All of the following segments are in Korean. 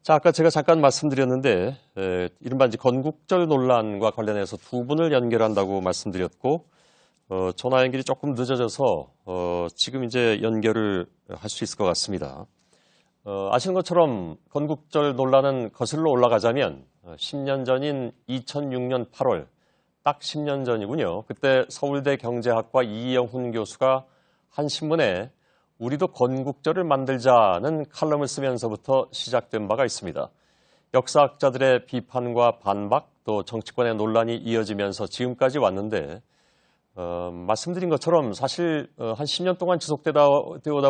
자, 아까 제가 잠깐 말씀드렸는데, 이른바 이제 건국절 논란과 관련해서 두 분을 연결한다고 말씀드렸고, 전화 연결이 조금 늦어져서, 지금 이제 연결을 할 수 있을 것 같습니다. 아시는 것처럼 건국절 논란은 거슬러 올라가자면, 10년 전인 2006년 8월, 딱 10년 전이군요. 그때 서울대 경제학과 이영훈 교수가 한 신문에 우리도 건국절을 만들자는 칼럼을 쓰면서부터 시작된 바가 있습니다. 역사학자들의 비판과 반박, 또 정치권의 논란이 이어지면서 지금까지 왔는데 말씀드린 것처럼 사실 한 10년 동안 지속되다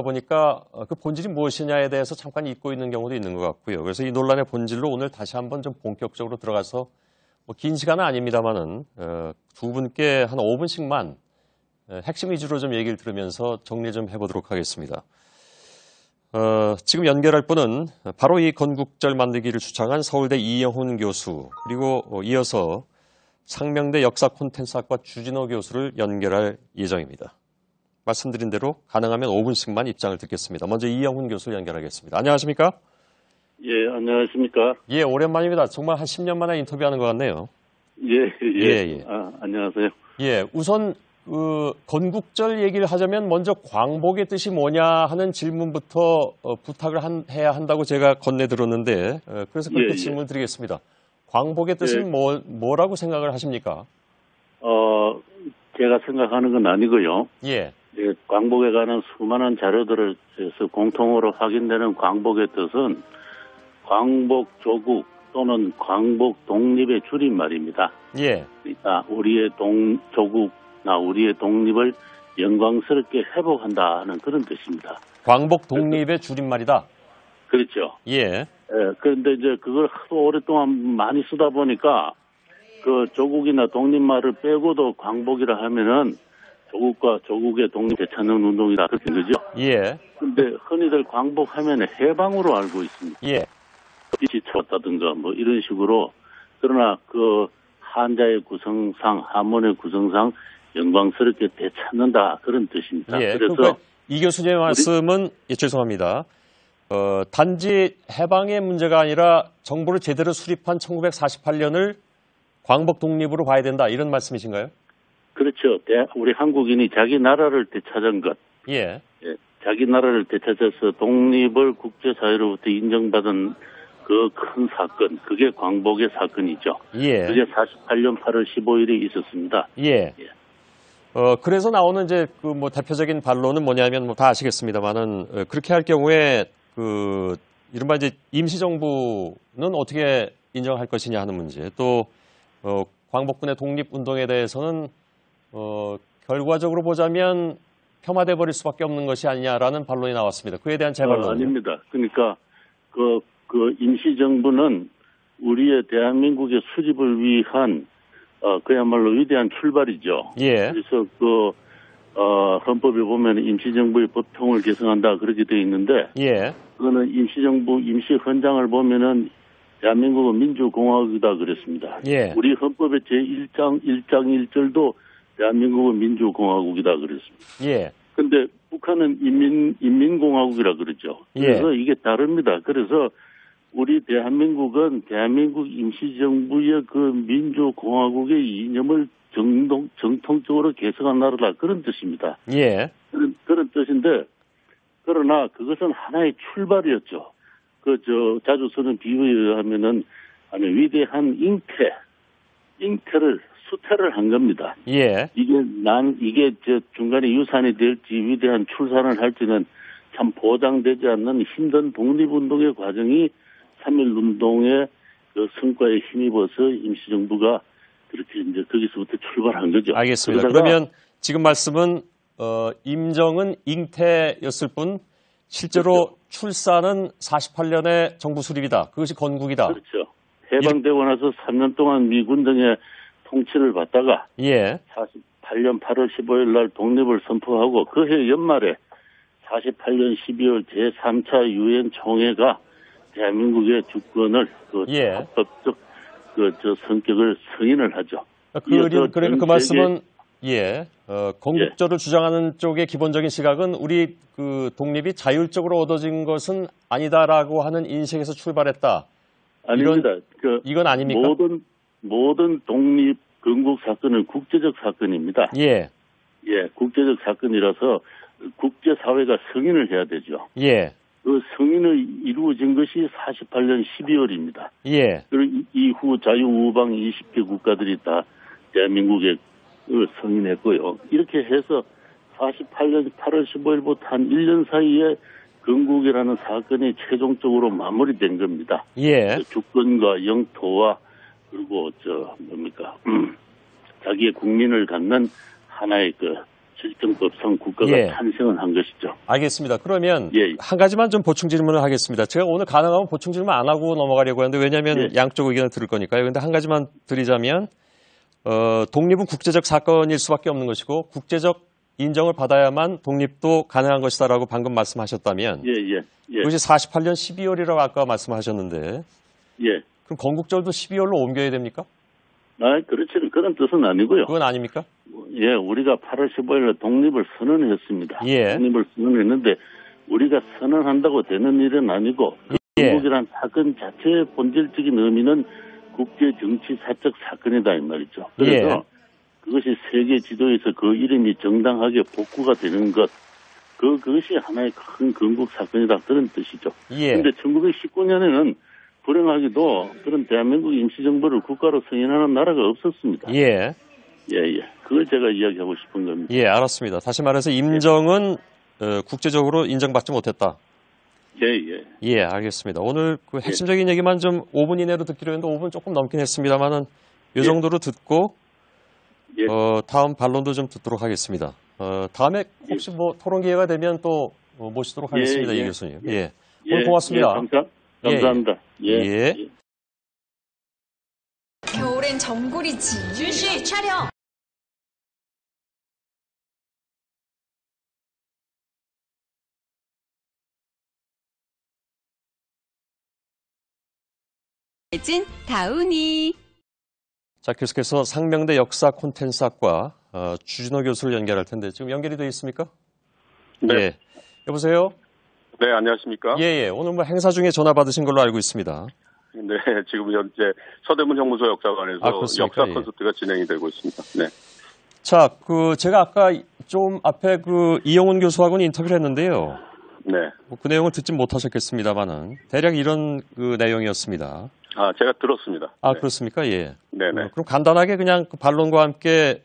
보니까 그 본질이 무엇이냐에 대해서 잠깐 잊고 있는 경우도 있는 것 같고요. 그래서 이 논란의 본질로 오늘 다시 한번 좀 본격적으로 들어가서 긴 시간은 아닙니다만은 두 분께 한 5분씩만 핵심 위주로 좀 얘기를 들으면서 정리 좀 해보도록 하겠습니다. 지금 연결할 분은 바로 이 건국절 만들기를 주창한 서울대 이영훈 교수, 그리고 이어서 상명대 역사 콘텐츠학과 주진호 교수를 연결할 예정입니다. 말씀드린 대로 가능하면 5분씩만 입장을 듣겠습니다. 먼저 이영훈 교수를 연결하겠습니다. 안녕하십니까? 예, 안녕하십니까? 예, 오랜만입니다. 정말 한 10년 만에 인터뷰하는 것 같네요. 예. 안녕하세요. 예, 우선 건국절 얘기를 하자면 먼저 광복의 뜻이 뭐냐 하는 질문부터 부탁을 해야 한다고 제가 건네들었는데 그래서 그렇게 질문을 드리겠습니다. 광복의 뜻은 뭐라고 생각을 하십니까? 제가 생각하는 건 아니고요. 예, 광복에 관한 수많은 자료들을 해서 공통으로 확인되는 광복의 뜻은 광복 조국 또는 광복 독립의 줄임말입니다. 예. 그러니까 우리의 조국나 우리의 독립을 영광스럽게 회복한다는 그런 뜻입니다. 광복 독립의 줄임말이다. 그렇죠. 예. 그런데 이제 그걸 하도 오랫동안 많이 쓰다 보니까 그 조국이나 독립말을 빼고도 광복이라 하면은 조국과 조국의 독립 되찾는 운동이다 그렇게 되죠. 예. 근데 흔히들 광복하면 해방으로 알고 있습니다. 예. 빛이 쳤다든가 뭐 이런 식으로. 그러나 그 한자의 구성상, 한문의 구성상 영광스럽게 되찾는다 그런 뜻입니다. 예. 그래서 그러니까 이 교수님의 말씀은 죄송합니다. 단지 해방의 문제가 아니라 정부를 제대로 수립한 1948년을 광복 독립으로 봐야 된다 이런 말씀이신가요? 그렇죠. 우리 한국인이 자기 나라를 되찾은 것. 예. 자기 나라를 되찾아서 독립을 국제사회로부터 인정받은 그 큰 사건, 그게 광복의 사건이죠. 예. 그게 48년 8월 15일에 있었습니다. 예. 그래서 나오는 이제 그 뭐 대표적인 반론은 뭐냐면 뭐 다 아시겠습니다만은 그렇게 할 경우에 그 이른바 이제 임시정부는 어떻게 인정할 것이냐 하는 문제, 또 광복군의 독립운동에 대해서는 결과적으로 보자면 폄하돼 버릴 수밖에 없는 것이 아니냐라는 반론이 나왔습니다. 그에 대한 재반론은 아닙니다. 그러니까 그 임시정부는 우리의 대한민국의 수립을 위한 그야말로 위대한 출발이죠. 예. 그래서 헌법에 보면 임시정부의 법통을 개성한다 그렇게 되어 있는데, 예. 그거는 임시정부 임시헌장을 보면은 대한민국은 민주공화국이다 그랬습니다. 예. 우리 헌법의 제1장 1절도 대한민국은 민주공화국이다 그랬습니다. 예. 근데 북한은 인민공화국이라 그러죠. 그래서 이게 다릅니다. 그래서 우리 대한민국은 대한민국 임시정부의 그 민주공화국의 이념을 정통적으로 개성한 나라다 그런 뜻입니다. 예. 그런 뜻인데, 그러나 그것은 하나의 출발이었죠. 자주 쓰는 비유에 의하면은 위대한 수태를 한 겁니다. 예. 이게 중간에 유산이 될지 위대한 출산을 할지는 참 보장되지 않는 힘든 독립운동의 과정이 3.1운동의 그 성과에 힘입어서 임시정부가 그렇게 이제 거기서부터 출발한 거죠. 알겠습니다. 그러면 지금 말씀은 임정은 잉태였을 뿐 실제로 그렇죠. 출산은 48년의 정부 수립이다. 그것이 건국이다. 그렇죠. 해방되고 나서 3년 동안 미군 등의 통치를 받다가 48년 8월 15일 날 독립을 선포하고 그해 연말에 48년 12월 제3차 유엔 총회가 대한민국의 주권을 합법적 성격을 승인을 하죠. 그러니까 그 말씀은 건국절을 주장하는 쪽의 기본적인 시각은 우리 그 독립이 자율적으로 얻어진 것은 아니다라고 하는 인식에서 출발했다. 아닙니다. 이건 아닙니까? 모든 독립 건국 사건은 국제적 사건입니다. 예. 예, 국제적 사건이라서 국제사회가 승인을 해야 되죠. 예. 그 승인이 이루어진 것이 48년 12월입니다. 예. 그리고 이후 자유우방 20개 국가들이 다 대한민국에 승인했고요. 이렇게 해서 48년 8월 15일부터 한 1년 사이에 건국이라는 사건이 최종적으로 마무리된 겁니다. 예. 주권과 영토와 그리고 자기의 국민을 갖는 하나의 실정법상 국가가 탄생을 한 것이죠. 알겠습니다. 그러면 한 가지만 좀 보충 질문을 하겠습니다. 제가 오늘 가능하면 보충 질문 안 하고 넘어가려고 하는데 왜냐하면 양쪽 의견을 들을 거니까요. 그런데 한 가지만 드리자면 독립은 국제적 사건일 수밖에 없는 것이고 국제적 인정을 받아야만 독립도 가능한 것이다라고 방금 말씀하셨다면 그것이 48년 12월이라고 아까 말씀하셨는데 그럼 건국절도 12월로 옮겨야 됩니까? 그렇지는 그런 뜻은 아니고요. 그건 아닙니까? 예, 우리가 8월 15일에 독립을 선언했습니다. 독립을 선언했는데 우리가 선언한다고 되는 일은 아니고 건국이란 사건 자체의 본질적인 의미는 국제 정치 사적 사건이다 이 말이죠. 그래서 그것이 세계 지도에서 그 이름이 정당하게 복구가 되는 것, 그것이 하나의 큰 건국 사건이다 그런 뜻이죠. 그런데 1919년에는 불행하게도 그런 대한민국 임시정부를 국가로 승인하는 나라가 없었습니다. 그걸 제가 이야기하고 싶은 겁니다. 알았습니다. 다시 말해서 임정은 국제적으로 인정받지 못했다. 알겠습니다. 오늘 그 핵심적인 얘기만 좀 5분 이내로 듣기로 했는데 5분 조금 넘긴 했습니다만은 이 정도로 듣고 다음 반론도 좀 듣도록 하겠습니다. 다음에 혹시 뭐 토론 기회가 되면 또 모시도록 하겠습니다. 이 교수님. 오늘 고맙습니다. 감사합니다. 겨울엔 전골이지. 준씨 촬영. 진 다운이. 자, 계속해서 상명대 역사 콘텐츠학과 주진호 교수를 연결할 텐데 지금 연결이 되어 있습니까? 네. 여보세요? 네, 안녕하십니까? 오늘 뭐 행사 중에 전화 받으신 걸로 알고 있습니다. 네, 지금 현재 서대문 형무소 역사관에서 역사 콘서트가 진행이 되고 있습니다. 네. 자, 제가 아까 좀 앞에 이영훈 교수하고는 인터뷰를 했는데요. 네. 그 내용을 듣진 못하셨겠습니다만은 대략 이런 내용이었습니다. 제가 들었습니다. 그렇습니까? 네네. 그럼 간단하게 그냥 반론과 함께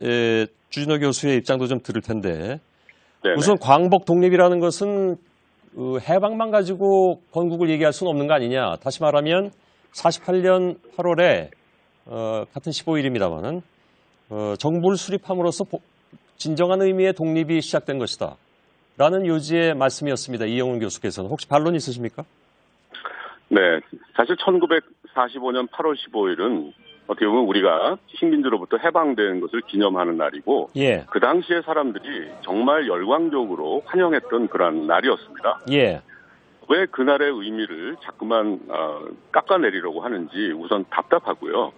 주진호 교수의 입장도 좀 들을 텐데 네네. 우선 광복 독립이라는 것은 해방만 가지고 건국을 얘기할 수는 없는 거 아니냐. 다시 말하면 48년 8월에 같은 15일입니다만은 정부를 수립함으로써 진정한 의미의 독립이 시작된 것이다. 라는 요지의 말씀이었습니다. 이영훈 교수께서는. 혹시 반론 있으십니까? 네. 사실 1945년 8월 15일은 어떻게 보면 우리가 식민지로부터 해방된 것을 기념하는 날이고 그 당시에 사람들이 정말 열광적으로 환영했던 그런 날이었습니다. 왜 그날의 의미를 자꾸만 깎아내리려고 하는지 우선 답답하고요.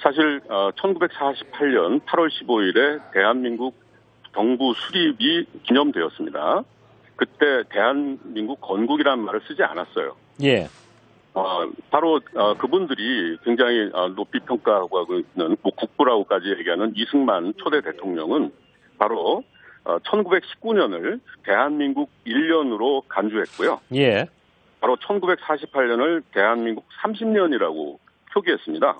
사실 1948년 8월 15일에 대한민국 정부 수립이 기념되었습니다. 그때 대한민국 건국이라는 말을 쓰지 않았어요. 바로 그분들이 굉장히 높이 평가하고 있는 국부라고까지 얘기하는 이승만 초대 대통령은 바로 1919년을 대한민국 1년으로 간주했고요. 바로 1948년을 대한민국 30년이라고 표기했습니다.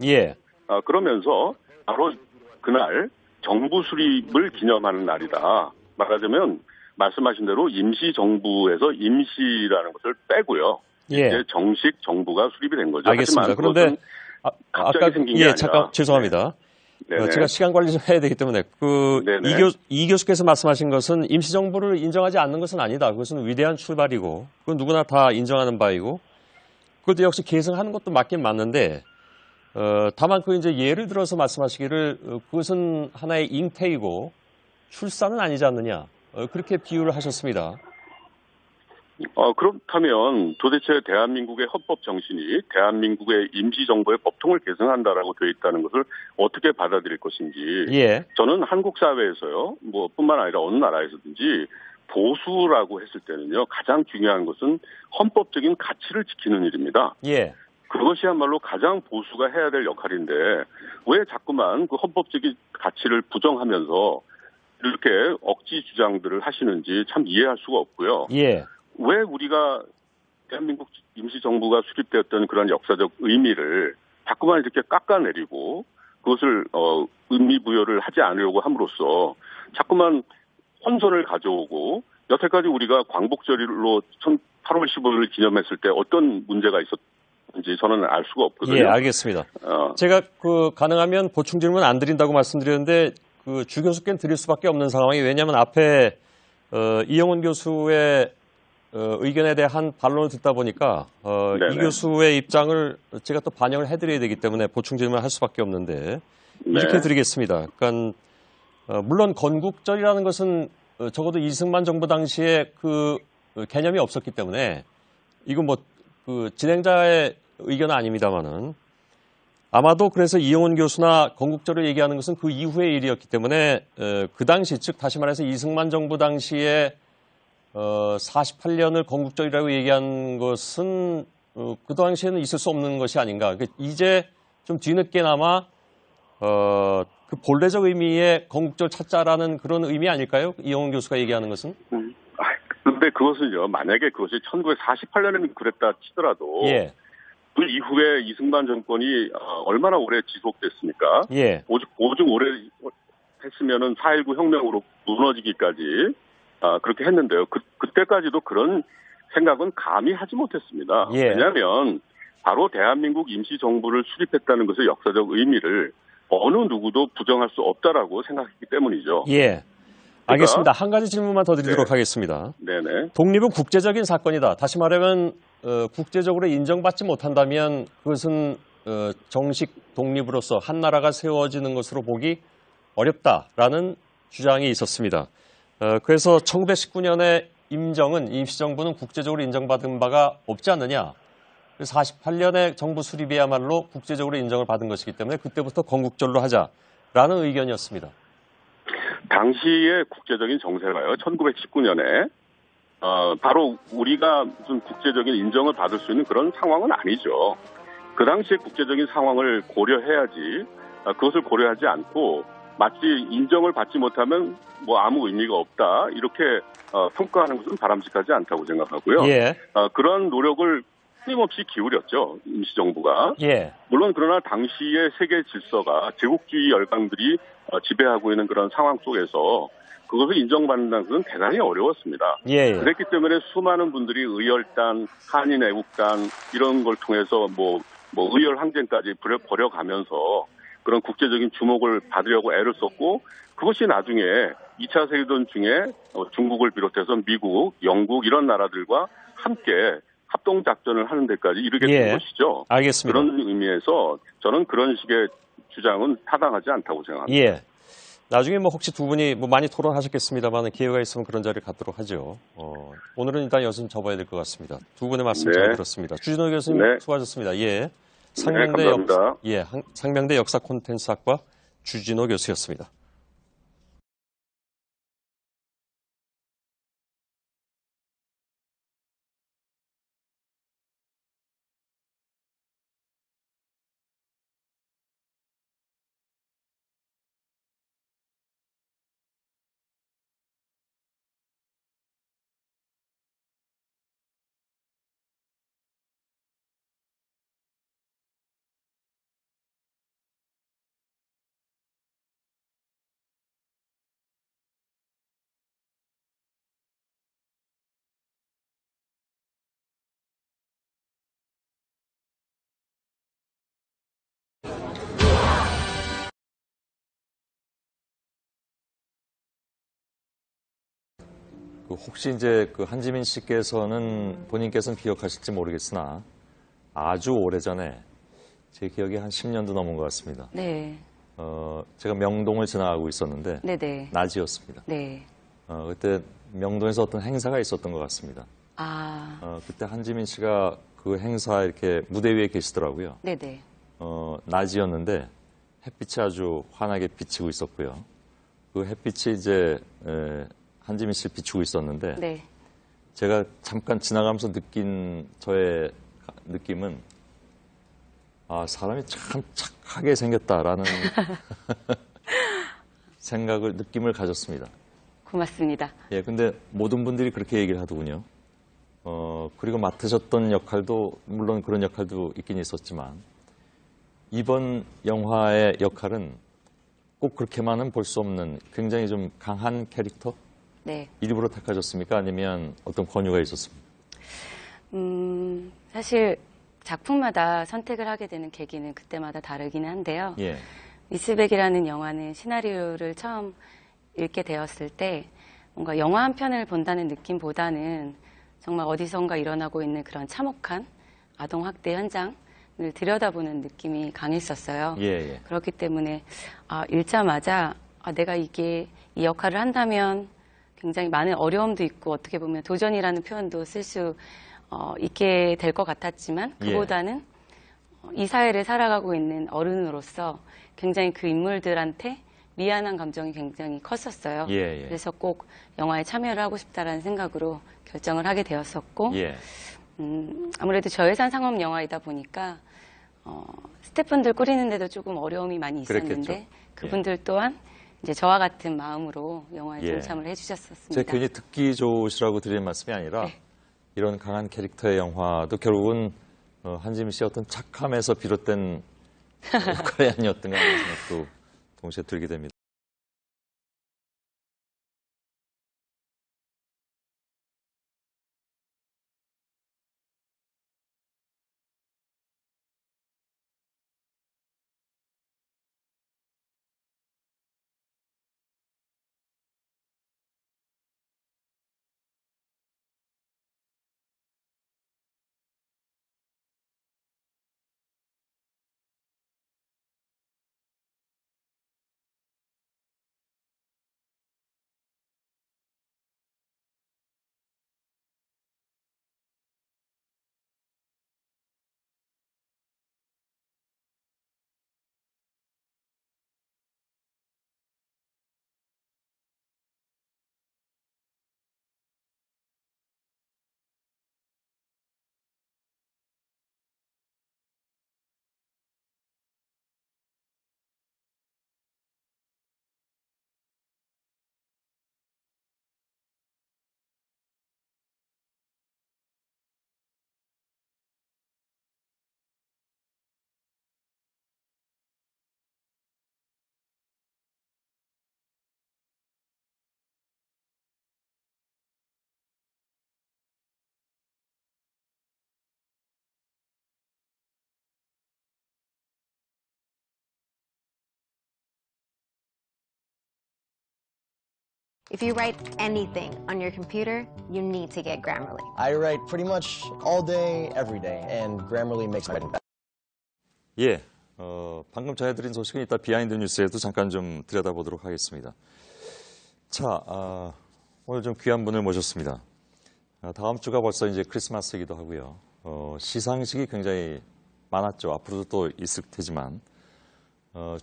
그러면서 바로 그날 정부 수립을 기념하는 날이다. 말하자면 말씀하신 대로 임시정부에서 임시라는 것을 빼고요. 이제 정식 정부가 수립이 된 거죠. 알겠습니다. 그런데 아까 생긴 게 아니라. 잠깐 죄송합니다. 제가 시간 관리 좀 해야 되기 때문에 이 교수께서 말씀하신 것은 임시정부를 인정하지 않는 것은 아니다. 그것은 위대한 출발이고 그건 누구나 다 인정하는 바이고 그것도 역시 계승하는 것도 맞긴 맞는데 다만 이제 예를 들어서 말씀하시기를 그것은 하나의 잉태이고 출산은 아니지 않느냐 그렇게 비유를 하셨습니다. 그렇다면 도대체 대한민국의 헌법 정신이 대한민국의 임시정부의 법통을 계승한다라고 되어 있다는 것을 어떻게 받아들일 것인지. 예. 저는 한국 사회에서요, 뿐만 아니라 어느 나라에서든지 보수라고 했을 때는요, 가장 중요한 것은 헌법적인 가치를 지키는 일입니다. 예. 그것이야말로 가장 보수가 해야 될 역할인데 왜 자꾸만 그 헌법적인 가치를 부정하면서 이렇게 억지 주장들을 하시는지 참 이해할 수가 없고요. 예. 왜 우리가 대한민국 임시정부가 수립되었던 그런 역사적 의미를 자꾸만 이렇게 깎아내리고 그것을 의미 부여를 하지 않으려고 함으로써 자꾸만 혼선을 가져오고 여태까지 우리가 광복절로 8월 15일을 기념했을 때 어떤 문제가 있었는지 저는 알 수가 없거든요. 예, 알겠습니다. 제가 가능하면 보충 질문 안 드린다고 말씀드렸는데 주 교수께는 드릴 수밖에 없는 상황이 왜냐하면 앞에 이영훈 교수의 의견에 대한 반론을 듣다 보니까 이 교수의 입장을 제가 또 반영을 해드려야 되기 때문에 보충 질문을 할 수밖에 없는데 이렇게 드리겠습니다. 그러니까 물론 건국절이라는 것은 적어도 이승만 정부 당시에 그 개념이 없었기 때문에 이건 진행자의 의견은 아닙니다만은 아마도 그래서 이영훈 교수나 건국절을 얘기하는 것은 그 이후의 일이었기 때문에 그 당시 즉 다시 말해서 이승만 정부 당시에 48년을 건국절이라고 얘기한 것은 그 당시에는 있을 수 없는 것이 아닌가. 이제 좀 뒤늦게나마 그 본래적 의미의 건국절 찾자라는 그런 의미 아닐까요? 이영훈 교수가 얘기하는 것은? 근데 그것은요, 만약에 그것이 1948년에는 그랬다 치더라도 예. 그 이후에 이승만 정권이 얼마나 오래 지속됐습니까? 예. 오죽 오래 했으면은 4.19 혁명으로 무너지기까지 그렇게 했는데요. 그때까지도 그런 생각은 감히 하지 못했습니다. 예. 왜냐하면 바로 대한민국 임시정부를 수립했다는 것의 역사적 의미를 어느 누구도 부정할 수 없다라고 생각했기 때문이죠. 예. 알겠습니다. 한 가지 질문만 더 드리도록 하겠습니다. 네네. 독립은 국제적인 사건이다. 다시 말하면 국제적으로 인정받지 못한다면 그것은 정식 독립으로서 한 나라가 세워지는 것으로 보기 어렵다라는 주장이 있었습니다. 그래서 1919년에 임시정부는 국제적으로 인정받은 바가 없지 않느냐. 48년에 정부 수립이야말로 국제적으로 인정을 받은 것이기 때문에 그때부터 건국절로 하자라는 의견이었습니다. 당시의 국제적인 정세가요. 1919년에 바로 우리가 무슨 국제적인 인정을 받을 수 있는 그런 상황은 아니죠. 그 당시의 국제적인 상황을 고려해야지 그것을 고려하지 않고 마치 인정을 받지 못하면 아무 의미가 없다 이렇게 평가하는 것은 바람직하지 않다고 생각하고요. 예. 그런 노력을 끊임없이 기울였죠. 임시정부가. 예. 물론 그러나 당시의 세계 질서가 제국주의 열강들이 지배하고 있는 그런 상황 속에서 그것을 인정받는다는 것은 대단히 어려웠습니다. 예. 그랬기 때문에 수많은 분들이 의열단, 한인애국단 이런 걸 통해서 의열 항쟁까지 벌여가면서 그런 국제적인 주목을 받으려고 애를 썼고 그것이 나중에 2차 세계대전 중에 중국을 비롯해서 미국, 영국 이런 나라들과 함께 합동작전을 하는 데까지 이르게 된 것이죠. 알겠습니다. 그런 의미에서 저는 그런 식의 주장은 타당하지 않다고 생각합니다. 예. 나중에 혹시 두 분이 많이 토론하셨겠습니다만 기회가 있으면 그런 자리를 갖도록 하죠. 오늘은 일단 여기서 접어야 될 것 같습니다. 두 분의 말씀 잘 들었습니다. 주진호 교수님 수고하셨습니다. 예. 감사합니다. 상명대 역사 콘텐츠학과 주진호 교수였습니다. 혹시 이제 한지민 씨께서는 본인께서는 기억하실지 모르겠으나 아주 오래전에 제 기억이 한 10년도 넘은 것 같습니다. 네. 제가 명동을 지나가고 있었는데 네네. 낮이었습니다. 네. 그때 명동에서 어떤 행사가 있었던 것 같습니다. 그때 한지민 씨가 그 행사 이렇게 무대 위에 계시더라고요. 네네. 낮이었는데 햇빛이 아주 환하게 비치고 있었고요. 그 햇빛이 이제 한지민 씨를 비추고 있었는데 네. 제가 잠깐 지나가면서 느낀 저의 느낌은 사람이 참 착하게 생겼다라는 느낌을 가졌습니다. 고맙습니다. 예, 근데 모든 분들이 그렇게 얘기를 하더군요. 그리고 맡으셨던 역할도 물론 그런 역할도 있긴 있었지만 이번 영화의 역할은 꼭 그렇게만은 볼 수 없는 굉장히 좀 강한 캐릭터? 네. 일부러 택하셨습니까? 아니면 어떤 권유가 있었습니까? 사실 작품마다 선택을 하게 되는 계기는 그때마다 다르기는 한데요. 예. 미스백이라는 영화는 시나리오를 처음 읽게 되었을 때 뭔가 영화 한 편을 본다는 느낌보다는 정말 어디선가 일어나고 있는 그런 참혹한 아동학대 현장을 들여다보는 느낌이 강했었어요. 예. 그렇기 때문에 읽자마자 내가 이 역할을 한다면 굉장히 많은 어려움도 있고 어떻게 보면 도전이라는 표현도 쓸 수 있게 될 것 같았지만 그보다는 이 사회를 살아가고 있는 어른으로서 굉장히 그 인물들한테 미안한 감정이 굉장히 컸었어요. 그래서 꼭 영화에 참여를 하고 싶다라는 생각으로 결정을 하게 되었었고 아무래도 저예산 상업 영화이다 보니까 스태프분들 꾸리는데도 조금 어려움이 많이 있었는데 그랬겠죠. 그분들 또한 이제 저와 같은 마음으로 영화에 동참을 해주셨었습니다. 제가 괜히 듣기 좋으시라고 드리는 말씀이 아니라 이런 강한 캐릭터의 영화도 결국은 한지민 씨의 어떤 착함에서 비롯된 역할이 아니었던가 하는 생각도 동시에 들게 됩니다. If you write anything on your computer, you need to get Grammarly. I write pretty much all day, every day, and Grammarly makes writing better. 예, 방금 전해드린 소식은 이따 비하인드 뉴스에도 잠깐 좀 들여다보도록 하겠습니다. 자, 오늘 좀 귀한 분을 모셨습니다. 다음 주가 벌써 이제 크리스마스이기도 하고요. 시상식이 굉장히 많았죠. 앞으로도 또 있을 테지만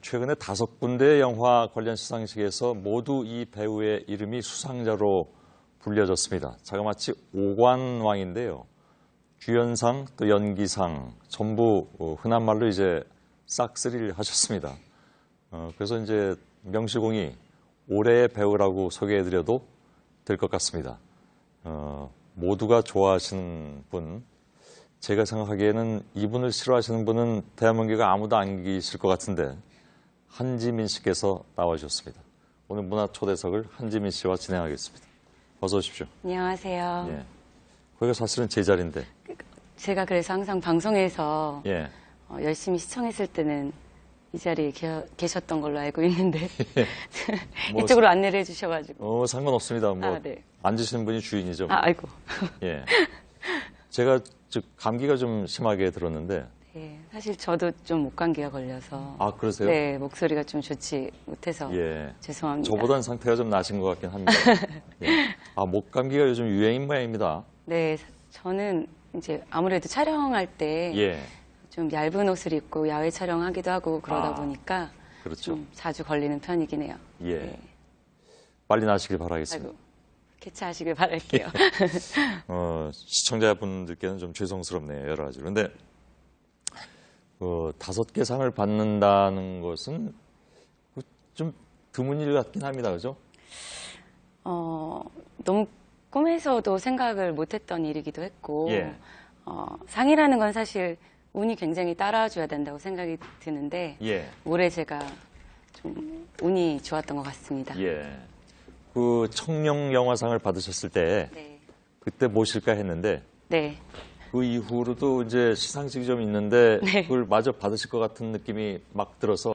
최근에 5군데의 영화 관련 시상식에서 모두 이 배우의 이름이 수상자로 불려졌습니다. 자그마치 5관왕인데요. 주연상 또 연기상 전부 흔한 말로 이제 싹쓸이를 하셨습니다. 그래서 이제 명실공히 올해의 배우라고 소개해드려도 될 것 같습니다. 모두가 좋아하시는 분, 제가 생각하기에는 이분을 싫어하시는 분은 대한민국에 아무도 안 계실 것 같은데 한지민 씨께서 나와주셨습니다. 오늘 문화 초대석을 한지민 씨와 진행하겠습니다. 어서 오십시오. 안녕하세요. 예. 거기가 사실은 제 자리인데. 제가 그래서 항상 방송에서 예. 열심히 시청했을 때는 이 자리에 계셨던 걸로 알고 있는데 이쪽으로 안내를 해주셔가지고. 상관없습니다. 네. 앉으시는 분이 주인이죠. 아이고. 예. 제가 감기가 좀 심하게 들었는데. 네, 사실 저도 좀 목감기가 걸려서. 아, 그러세요? 네, 목소리가 좀 좋지 못해서. 예. 죄송합니다. 저보다는 상태가 좀 나신 것 같긴 합니다. 예. 목감기가 요즘 유행인 모양입니다. 네, 저는 이제 아무래도 촬영할 때 좀 예. 얇은 옷을 입고 야외 촬영하기도 하고 그러다 보니까 그렇죠. 좀 자주 걸리는 편이긴 해요. 예. 네. 빨리 나시길 바라겠습니다. 아이고, 개차하시길 바랄게요. 시청자분들께는 좀 죄송스럽네요, 여러 가지. 그런데 5개 상을 받는다는 것은 좀 드문 일 같긴 합니다, 그죠? 너무 꿈에서도 생각을 못했던 일이기도 했고, 예. 상이라는 건 사실 운이 굉장히 따라줘야 된다고 생각이 드는데, 예. 올해 제가 좀 운이 좋았던 것 같습니다. 예. 그 청룡 영화상을 받으셨을 때 네. 그때 모실까 했는데 네. 그 이후로도 이제 시상식이 좀 있는데 네. 그걸 마저 받으실 것 같은 느낌이 막 들어서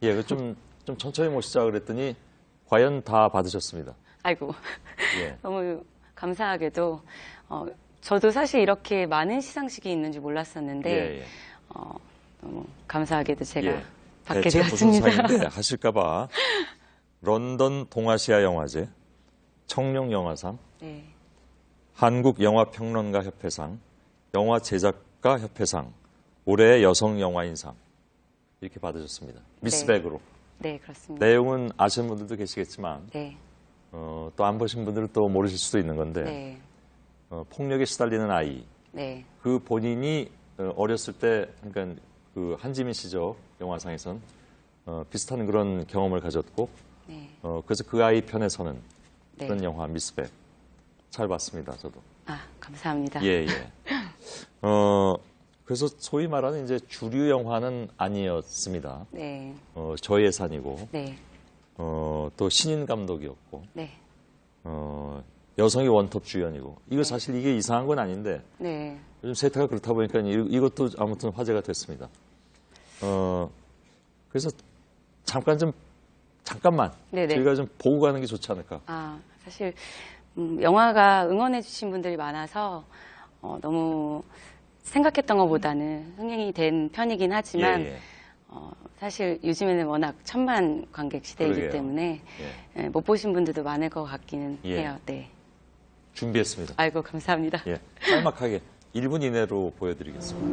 예, 좀 천천히 모시자 그랬더니 과연 다 받으셨습니다. 아이고. 예. 너무 감사하게도, 저도 사실 이렇게 많은 시상식이 있는 줄 몰랐었는데, 예, 예. 너무 감사하게도 제가 예. 받게 대체 무슨 되었습니다. 상인데 하실까봐 런던 동아시아 영화제, 청룡 영화상, 네. 한국 영화평론가 협회상, 영화 제작가 협회상, 올해의 여성 영화인상 이렇게 받으셨습니다. 미스백으로. 네, 그렇습니다. 내용은 아시는 분들도 계시겠지만 네. 또 안 보신 분들은 또 모르실 수도 있는 건데 네. 폭력에 시달리는 아이, 네. 그 본인이 어렸을 때 그러니까 그 한지민 씨죠, 영화상에선 비슷한 그런 경험을 가졌고 네. 그래서 그 아이 편에 서는 네. 그런 영화 미스백 잘 봤습니다, 저도. 아, 감사합니다. 예, 예. 그래서 소위 말하는 이제 주류 영화는 아니었습니다. 네. 저예산이고, 네. 또 신인 감독이었고, 네. 여성이 원톱 주연이고, 이거 사실 이게 이상한 건 아닌데, 네. 요즘 세태가 그렇다 보니까 이것도 아무튼 화제가 됐습니다. 그래서 잠깐만, 네네. 저희가 좀 보고 가는 게 좋지 않을까. 아, 사실, 영화가 응원해주신 분들이 많아서, 너무 생각했던 것보다는 흥행이 된 편이긴 하지만, 예, 예. 사실 요즘에는 워낙 천만 관객 시대이기 그러게요. 때문에 예. 못 보신 분들도 많을 것 같기는 예. 해요. 네. 준비했습니다. 아이고, 감사합니다. 예, 짤막하게 1분 이내로 보여드리겠습니다.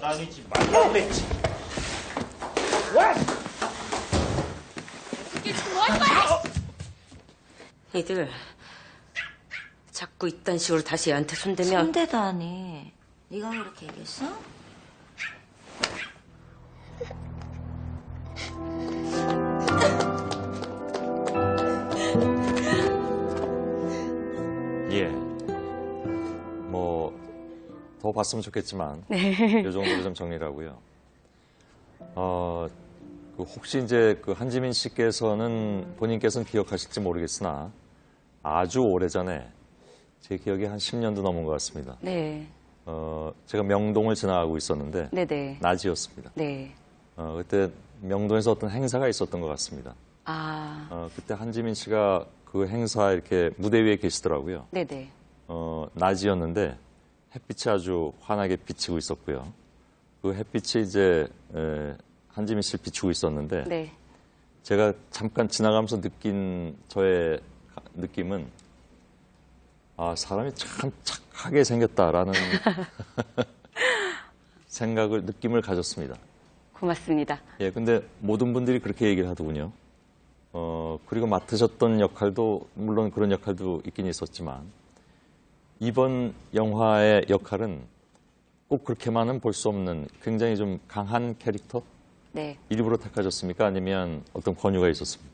나다니지 말라 그랬지. 이게 지금 뭐 하는 거야? 애들 자꾸 이딴 식으로 다시 얘한테 손대면 손대도 안 해. 네가 그렇게 얘기했어? 예. 더 봤으면 좋겠지만, 이 정도로 좀 정리를 하고요. 혹시 이제 그 한지민 씨께서는 본인께서는 기억하실지 모르겠으나, 아주 오래전에, 제 기억에 한 10년도 넘은 것 같습니다. 네. 제가 명동을 지나가고 있었는데, 네네. 낮이었습니다. 네. 그때 명동에서 어떤 행사가 있었던 것 같습니다. 아. 그때 한지민 씨가 그 행사 이렇게 무대 위에 계시더라고요. 네네. 낮이었는데 햇빛이 아주 환하게 비치고 있었고요. 그 햇빛이 이제 한지민 씨를 비추고 있었는데 네. 제가 잠깐 지나가면서 느낀 저의 느낌은 사람이 참 착하게 생겼다라는 느낌을 가졌습니다. 고맙습니다. 예, 근데 모든 분들이 그렇게 얘기를 하더군요. 그리고 맡으셨던 역할도, 물론 그런 역할도 있긴 있었지만, 이번 영화의 역할은 꼭 그렇게만은 볼 수 없는 굉장히 좀 강한 캐릭터? 네. 일부러 택하셨습니까? 아니면 어떤 권유가 있었습니까?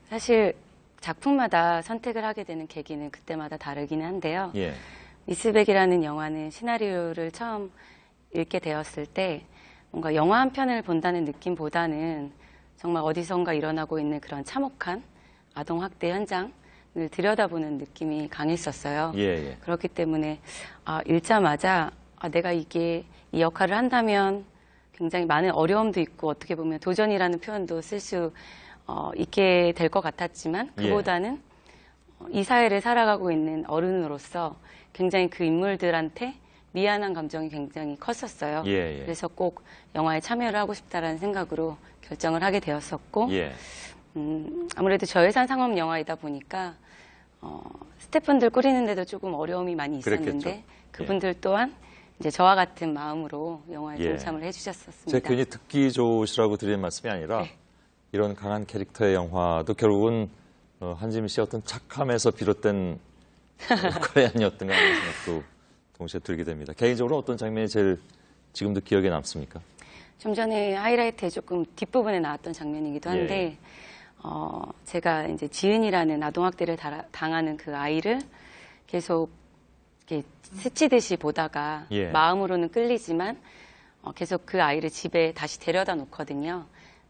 사실 작품마다 선택을 하게 되는 계기는 그때마다 다르기는 한데요. 예. 미스백이라는 영화는 시나리오를 처음 읽게 되었을 때 뭔가 영화 한 편을 본다는 느낌보다는 정말 어디선가 일어나고 있는 그런 참혹한 아동학대 현장을 들여다보는 느낌이 강했었어요. 예, 예. 그렇기 때문에 읽자마자 내가 이 역할을 한다면 굉장히 많은 어려움도 있고 어떻게 보면 도전이라는 표현도 쓸 수 있게 될 것 같았지만 그보다는 이 사회를 살아가고 있는 어른으로서 굉장히 그 인물들한테 미안한 감정이 굉장히 컸었어요. 예, 예. 그래서 꼭 영화에 참여를 하고 싶다라는 생각으로 결정을 하게 되었었고 예. 아무래도 저예산 상업 영화이다 보니까 스태프분들 꾸리는데도 조금 어려움이 많이 있었는데 그랬겠죠. 그분들 예. 또한 이제 저와 같은 마음으로 영화에 예. 동참을 해주셨었습니다. 제가 괜히 듣기 좋으시라고 드리는 말씀이 아니라 네. 이런 강한 캐릭터의 영화도 결국은 한지민 씨의 어떤 착함에서 비롯된 역할이 아니었던가 하는 생각도 동시에 들게 됩니다. 개인적으로 어떤 장면이 제일 지금도 기억에 남습니까? 좀 전에 하이라이트에 조금 뒷부분에 나왔던 장면이기도 한데 제가 이제 지은이라는 아동학대를 당하는 그 아이를 계속 이렇게 스치듯이 보다가 예. 마음으로는 끌리지만 계속 그 아이를 집에 다시 데려다 놓거든요.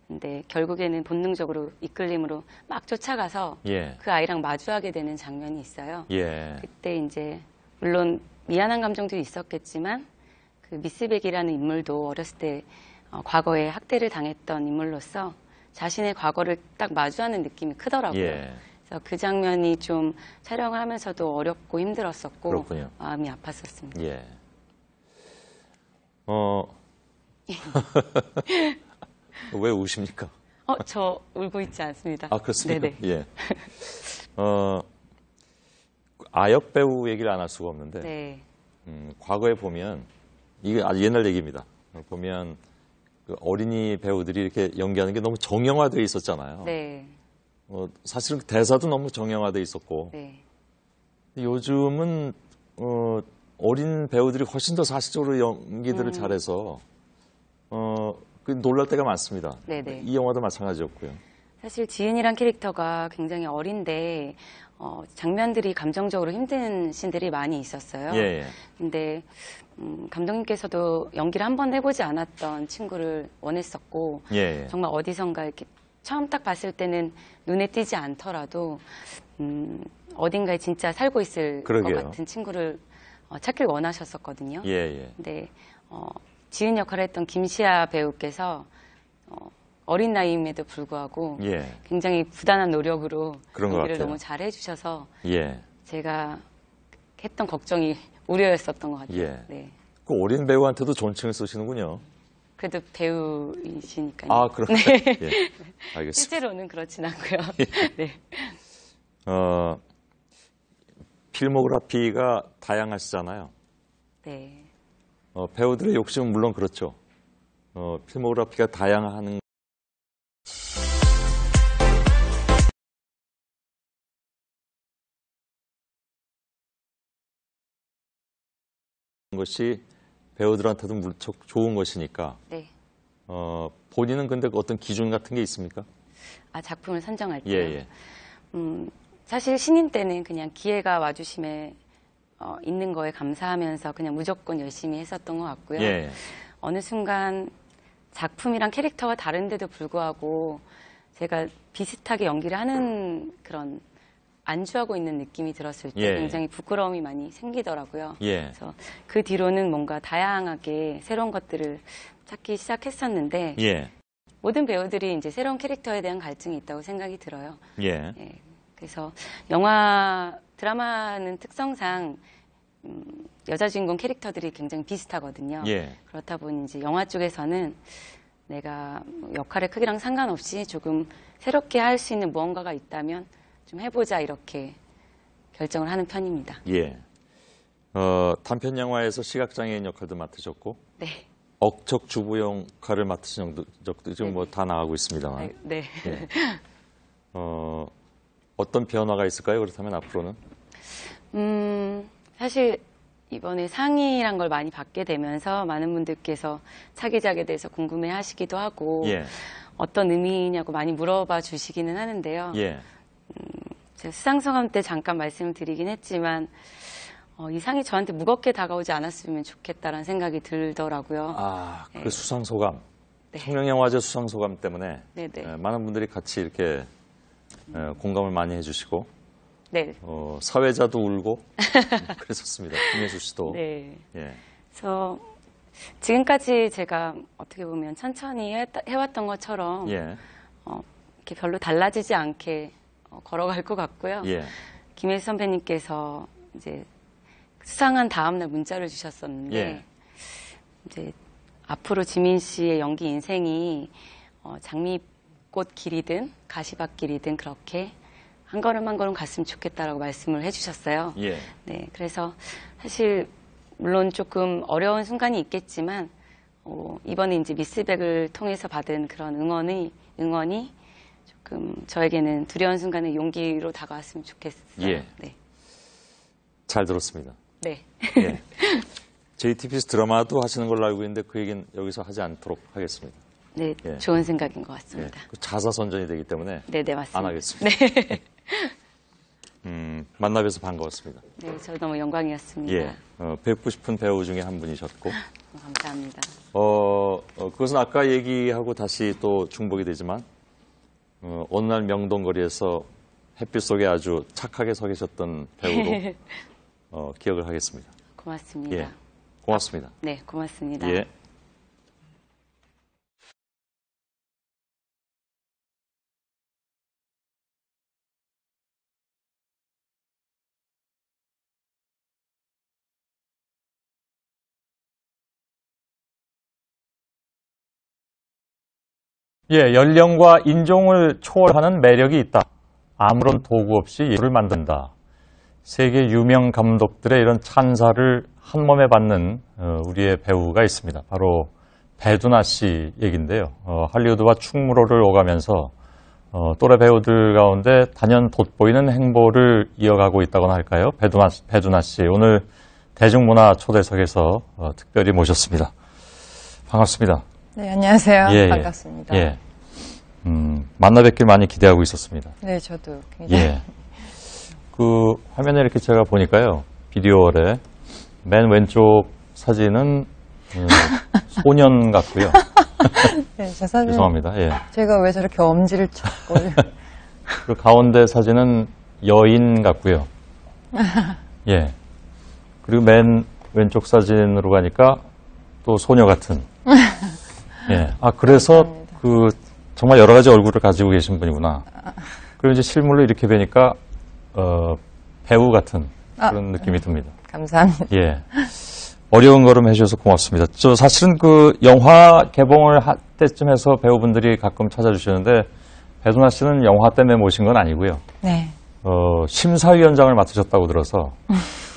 근데 결국에는 본능적으로 이끌림으로 막 쫓아가서 예. 그 아이랑 마주하게 되는 장면이 있어요. 예. 그때 이제 물론 미안한 감정도 있었겠지만 그 미스백이라는 인물도 어렸을 때 과거에 학대를 당했던 인물로서 자신의 과거를 딱 마주하는 느낌이 크더라고요. 예. 그래서 그 장면이 좀 촬영을 하면서도 어렵고 힘들었었고 그렇군요. 마음이 아팠었습니다. 예. 왜 우십니까? 저 울고 있지 않습니다. 아, 그렇습니까? 네네. 예. 아역 배우 얘기를 안 할 수가 없는데, 네. 과거에 보면, 이게 아주 옛날 얘기입니다. 보면, 그 어린이 배우들이 이렇게 연기하는 게 너무 정형화되어 있었잖아요. 네. 사실은 대사도 너무 정형화되어 있었고, 네. 요즘은, 어린 배우들이 훨씬 더 사실적으로 연기들을 잘해서, 놀랄 때가 많습니다. 네네. 이 영화도 마찬가지였고요. 사실 지은이란 캐릭터가 굉장히 어린데 장면들이 감정적으로 힘든 씬들이 많이 있었어요. 예. 근데 감독님께서도 연기를 한 번 해보지 않았던 친구를 원했었고 예. 정말 어디선가 이렇게 처음 딱 봤을 때는 눈에 띄지 않더라도 어딘가에 진짜 살고 있을 그러게요. 것 같은 친구를 찾길 원하셨었거든요. 예. 근데 지은 역할을 했던 김시아 배우께서 어린 나이임에도 불구하고 예. 굉장히 부단한 노력으로 그런 것 연기를 같아요. 너무 잘 해주셔서 예. 제가 했던 걱정이 우려였었던 것 같아요. 예. 네. 그 어린 배우한테도 존칭을 쓰시는군요. 그래도 배우이시니까요. 아, 그렇군요. 네. 예. 알겠습니다. 실제로는 그렇진 않고요. 네. 필모그래피가 다양하시잖아요. 네. 배우들의 욕심은 물론 그렇죠. 필모그래피가 다양한 것이 배우들한테도 무척 좋은 것이니까. 네. 본인은 근데 어떤 기준 같은 게 있습니까? 작품을 선정할 때요? 예. 사실 신인 때는 그냥 기회가 와주심에 있는 거에 감사하면서 그냥 무조건 열심히 했었던 것 같고요. 예. 어느 순간 작품이랑 캐릭터가 다른데도 불구하고 제가 비슷하게 연기를 하는 그런 안주하고 있는 느낌이 들었을 때 예. 굉장히 부끄러움이 많이 생기더라고요. 예. 그래서 그 뒤로는 뭔가 다양하게 새로운 것들을 찾기 시작했었는데 예. 모든 배우들이 이제 새로운 캐릭터에 대한 갈증이 있다고 생각이 들어요. 예. 예. 그래서 드라마는 특성상 여자 주인공 캐릭터들이 굉장히 비슷하거든요. 예. 그렇다 보니 이제 영화 쪽에서는 내가 역할의 크기랑 상관없이 조금 새롭게 할 수 있는 무언가가 있다면 좀 해보자 이렇게 결정을 하는 편입니다. 예. 단편 영화에서 시각장애인 역할도 맡으셨고, 네. 억척 주부 역할을 맡으신 적도 지금 뭐 다 나가고 있습니다만. 네. 예. 어떤 변화가 있을까요? 그렇다면 앞으로는? 사실 이번에 상이란 걸 많이 받게 되면서 많은 분들께서 차기작에 대해서 궁금해 하시기도 하고 예. 어떤 의미냐고 많이 물어봐 주시기는 하는데요. 예. 제가 수상소감 때 잠깐 말씀을 드리긴 했지만 이 상이 저한테 무겁게 다가오지 않았으면 좋겠다라는 생각이 들더라고요. 그 네. 수상소감. 네. 청룡영화제 수상소감 때문에 네네. 많은 분들이 같이 이렇게 공감을 많이 해주시고 네. 사회자도 울고 그랬었습니다. 김혜수 씨도. 네. 예. 그래서 지금까지 제가 어떻게 보면 천천히 해왔던 것처럼 예. 이렇게 별로 달라지지 않게 걸어갈 것 같고요. 예. 김혜수 선배님께서 이제 수상한 다음날 문자를 주셨었는데 예. 이제 앞으로 지민 씨의 연기 인생이 장미꽃 길이든 가시밭 길이든 그렇게 한 걸음 한 걸음 갔으면 좋겠다라고 말씀을 해주셨어요. 예. 네, 그래서 사실 물론 조금 어려운 순간이 있겠지만 이번에 이제 미스백을 통해서 받은 그런 응원이 조금 저에게는 두려운 순간에 용기로 다가왔으면 좋겠어요. 예. 네. 잘 들었습니다. 네. 예. JTBC 드라마도 하시는 걸로 알고 있는데 그 얘기는 여기서 하지 않도록 하겠습니다. 네, 예. 좋은 생각인 것 같습니다. 예. 자사선전이 되기 때문에 네, 맞습니다. 안 하겠습니다. 네. 만나 뵈서 반가웠습니다. 네, 저 너무 영광이었습니다. 예. 뵙고 싶은 배우 중에 한 분이셨고. 감사합니다. 그것은 아까 얘기하고 다시 또 중복이 되지만, 어느 날 명동거리에서 햇빛 속에 아주 착하게 서 계셨던 배우로 기억을 하겠습니다. 고맙습니다. 예. 고맙습니다. 네, 고맙습니다. 예. 예, 연령과 인종을 초월하는 매력이 있다. 아무런 도구 없이 예술을 만든다. 세계 유명 감독들의 이런 찬사를 한 몸에 받는 우리의 배우가 있습니다. 바로 배두나 씨 얘기인데요. 할리우드와 충무로를 오가면서 또래 배우들 가운데 단연 돋보이는 행보를 이어가고 있다고나 할까요? 배두나 씨 오늘 대중문화 초대석에서 특별히 모셨습니다. 반갑습니다. 네, 안녕하세요. 예, 반갑습니다. 예. 만나 뵙길 많이 기대하고 있었습니다. 네, 저도 굉장히. 예. 그 화면에 이렇게 제가 보니까요. 비디오월에 맨 왼쪽 사진은 소년 같고요. 네, 저 사진. 죄송합니다. 예. 제가 왜 저렇게 엄지를 찾고. 그 가운데 사진은 여인 같고요. 예. 그리고 맨 왼쪽 사진으로 가니까 또 소녀 같은. 예. 그래서 감사합니다. 정말 여러 가지 얼굴을 가지고 계신 분이구나. 그리고 이제 실물로 이렇게 뵈니까, 배우 같은 그런 느낌이 듭니다. 감사합니다. 예. 어려운 걸음 해주셔서 고맙습니다. 저 사실은 영화 개봉을 할 때쯤 해서 배우분들이 가끔 찾아주시는데, 배두나 씨는 영화 때문에 모신 건 아니고요. 네. 심사위원장을 맡으셨다고 들어서,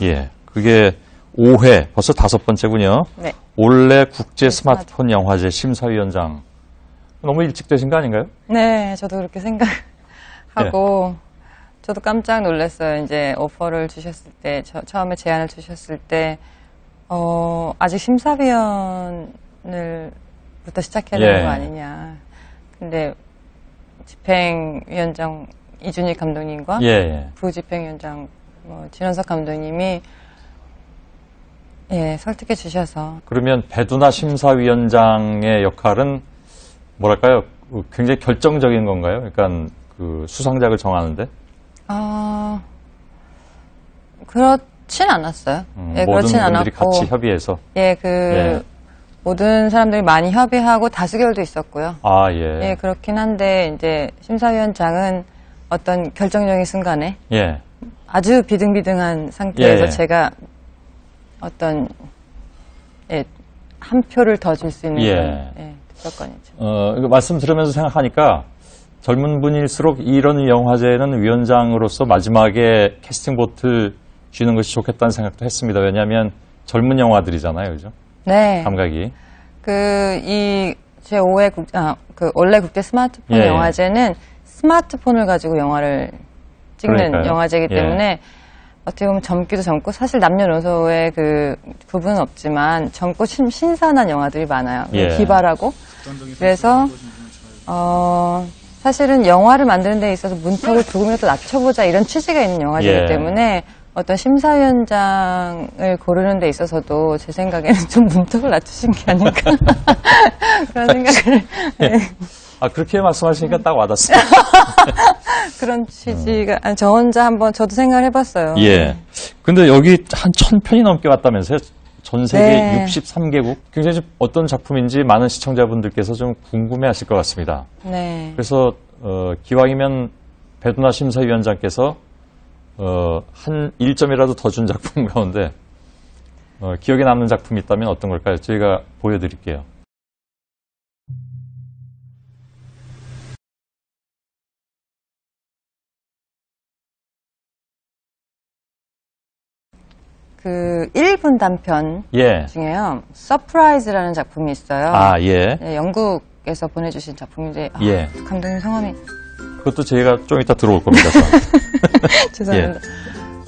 예. 그게 5회, 벌써 5번째군요. 네. 올해 국제 스마트폰 영화제 심사위원장. 너무 일찍 되신 거 아닌가요? 네, 저도 그렇게 생각하고, 저도 깜짝 놀랐어요. 이제 오퍼를 주셨을 때, 처음에 제안을 주셨을 때, 아직 심사위원부터 시작해야 되는 거 아니냐. 근데 집행위원장 이준희 감독님과 부집행위원장 진원석 감독님이 설득해 주셔서. 그러면 배두나 심사위원장의 역할은 뭐랄까요? 굉장히 결정적인 건가요? 그러니까 수상작을 정하는데? 그렇진 않았어요. 모든 그렇진 분들이 않았고. 같이 협의해서. 모든 사람들이 많이 협의하고 다수결도 있었고요. 예. 그렇긴 한데 이제 심사위원장은 어떤 결정적인 순간에 아주 비등비등한 상태에서 제가 어떤 한 표를 더 줄 수 있는 조건이죠. 이거 말씀 들으면서 생각하니까 젊은 분일수록 이런 영화제는 위원장으로서 마지막에 캐스팅 보트 쥐는 것이 좋겠다는 생각도 했습니다. 왜냐하면 젊은 영화들이잖아요, 그죠? 네. 감각이. 이 제5회 원래 국제 스마트폰 영화제는 스마트폰을 가지고 영화를 찍는 그러니까요. 영화제이기 때문에 어떻게 보면 젊기도 젊고 사실 남녀노소의 부분은 없지만 젊고 신선한 영화들이 많아요. 기발하고. 그래서 사실은 영화를 만드는 데 있어서 문턱을 조금이라도 낮춰보자 이런 취지가 있는 영화제이기 때문에 어떤 심사위원장을 고르는 데 있어서도 제 생각에는 좀 문턱을 낮추신 게 아닐까 그런 생각을 그렇게 말씀하시니까 딱 와닿습니다. 그런 취지가 저 혼자 한번 저도 생각을 해봤어요. 근데 여기 한 1000편이 넘게 왔다면서요? 전 세계 63개국. 굉장히 어떤 작품인지 많은 시청자분들께서 좀 궁금해하실 것 같습니다. 네. 그래서 기왕이면 배두나 심사위원장께서 한 1점이라도 더 준 작품 가운데 기억에 남는 작품이 있다면 어떤 걸까요? 저희가 보여드릴게요. 그 1분 단편 예. 중에요. 서프라이즈라는 작품이 있어요. 아, 예. 네, 영국에서 보내주신 작품인데 예. 감독님 성함이 그것도 저희가 좀 이따 들어올 겁니다. 죄송합니다. 예.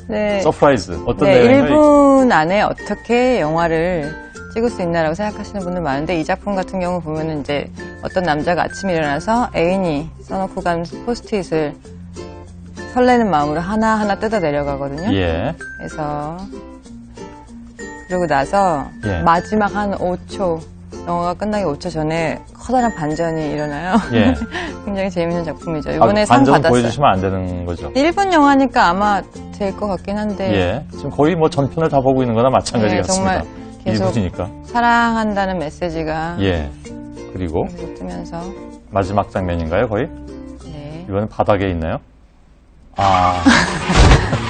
네. 서프라이즈 어떤 네, 내용인가요? 1분 안에 어떻게 영화를 찍을 수 있나라고 생각하시는 분들 많은데 이 작품 같은 경우 보면은 이제 어떤 남자가 아침에 일어나서 애인이 써놓고 간 포스트잇을 설레는 마음으로 하나하나 뜯어 내려가거든요. 예. 그래서 그러고 나서 예. 마지막 한 5초 영화가 끝나기 5초 전에 커다란 반전이 일어나요. 예. 굉장히 재밌는 작품이죠. 이번에 상 반전 받았어요. 보여주시면 안 되는 거죠. 1분 영화니까 아마 될 것 같긴 한데 예. 지금 거의 뭐 전편을 다 보고 있는 거나 마찬가지 네, 같습니다. 정말 계속 1분이니까. 사랑한다는 메시지가 예. 그리고 계속 뜨면서 마지막 장면인가요, 거의? 네. 이번엔 바닥에 있나요? 아.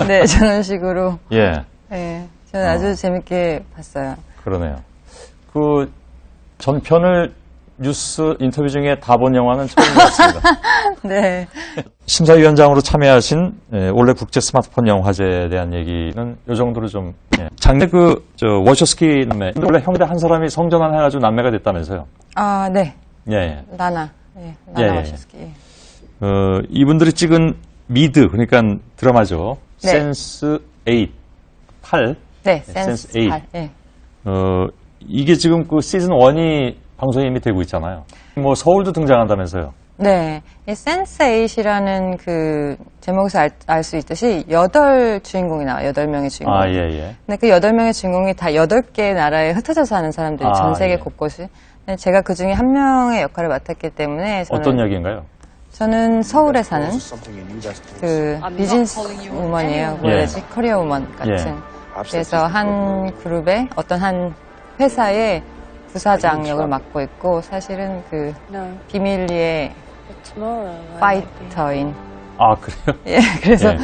네, 저런 식으로. 예. 네. 저는 아주 재밌게 봤어요. 그러네요. 그 전편을 뉴스 인터뷰 중에 다 본 영화는 처음인 것 같습니다. 네. 심사위원장으로 참여하신 올해 국제 스마트폰 영화제에 대한 얘기는 이 정도로 좀. 예. 작년 워셔스키 남매 원래 형제 한 사람이 성전환 해가지고 남매가 됐다면서요? 아, 네. 예. 라나. 네. 라나 예. 워셔스키. 예. 이분들이 찍은 미드 그러니까 드라마죠. 네. 센스 8. 네, 센스 8. 예. 이게 지금 그 시즌 1이 방송이 이미 되고 있잖아요. 뭐 서울도 등장한다면서요. 네. 이 센스8이라는 그 제목에서 알 수 있듯이 8주인공이 나와요. 8명의 주인공. 아, 예, 예. 근데 그 8명의 주인공이 다 8개의 나라에 흩어져 사는 사람들이 전 세계 예. 곳곳이. 근데 제가 그 중에 한 명의 역할을 맡았기 때문에 저는 어떤 역인가요? 저는 서울에 사는 그 비즈니스 우먼이에요. 뭐라지? 커리어 우먼 같은. 예. 그래서 한 그룹의 어떤 한 회사의 부사장 역을 맡고 있고 사실은 그 비밀리에 파이터인. 아, 그래요? 예, 그래서 예.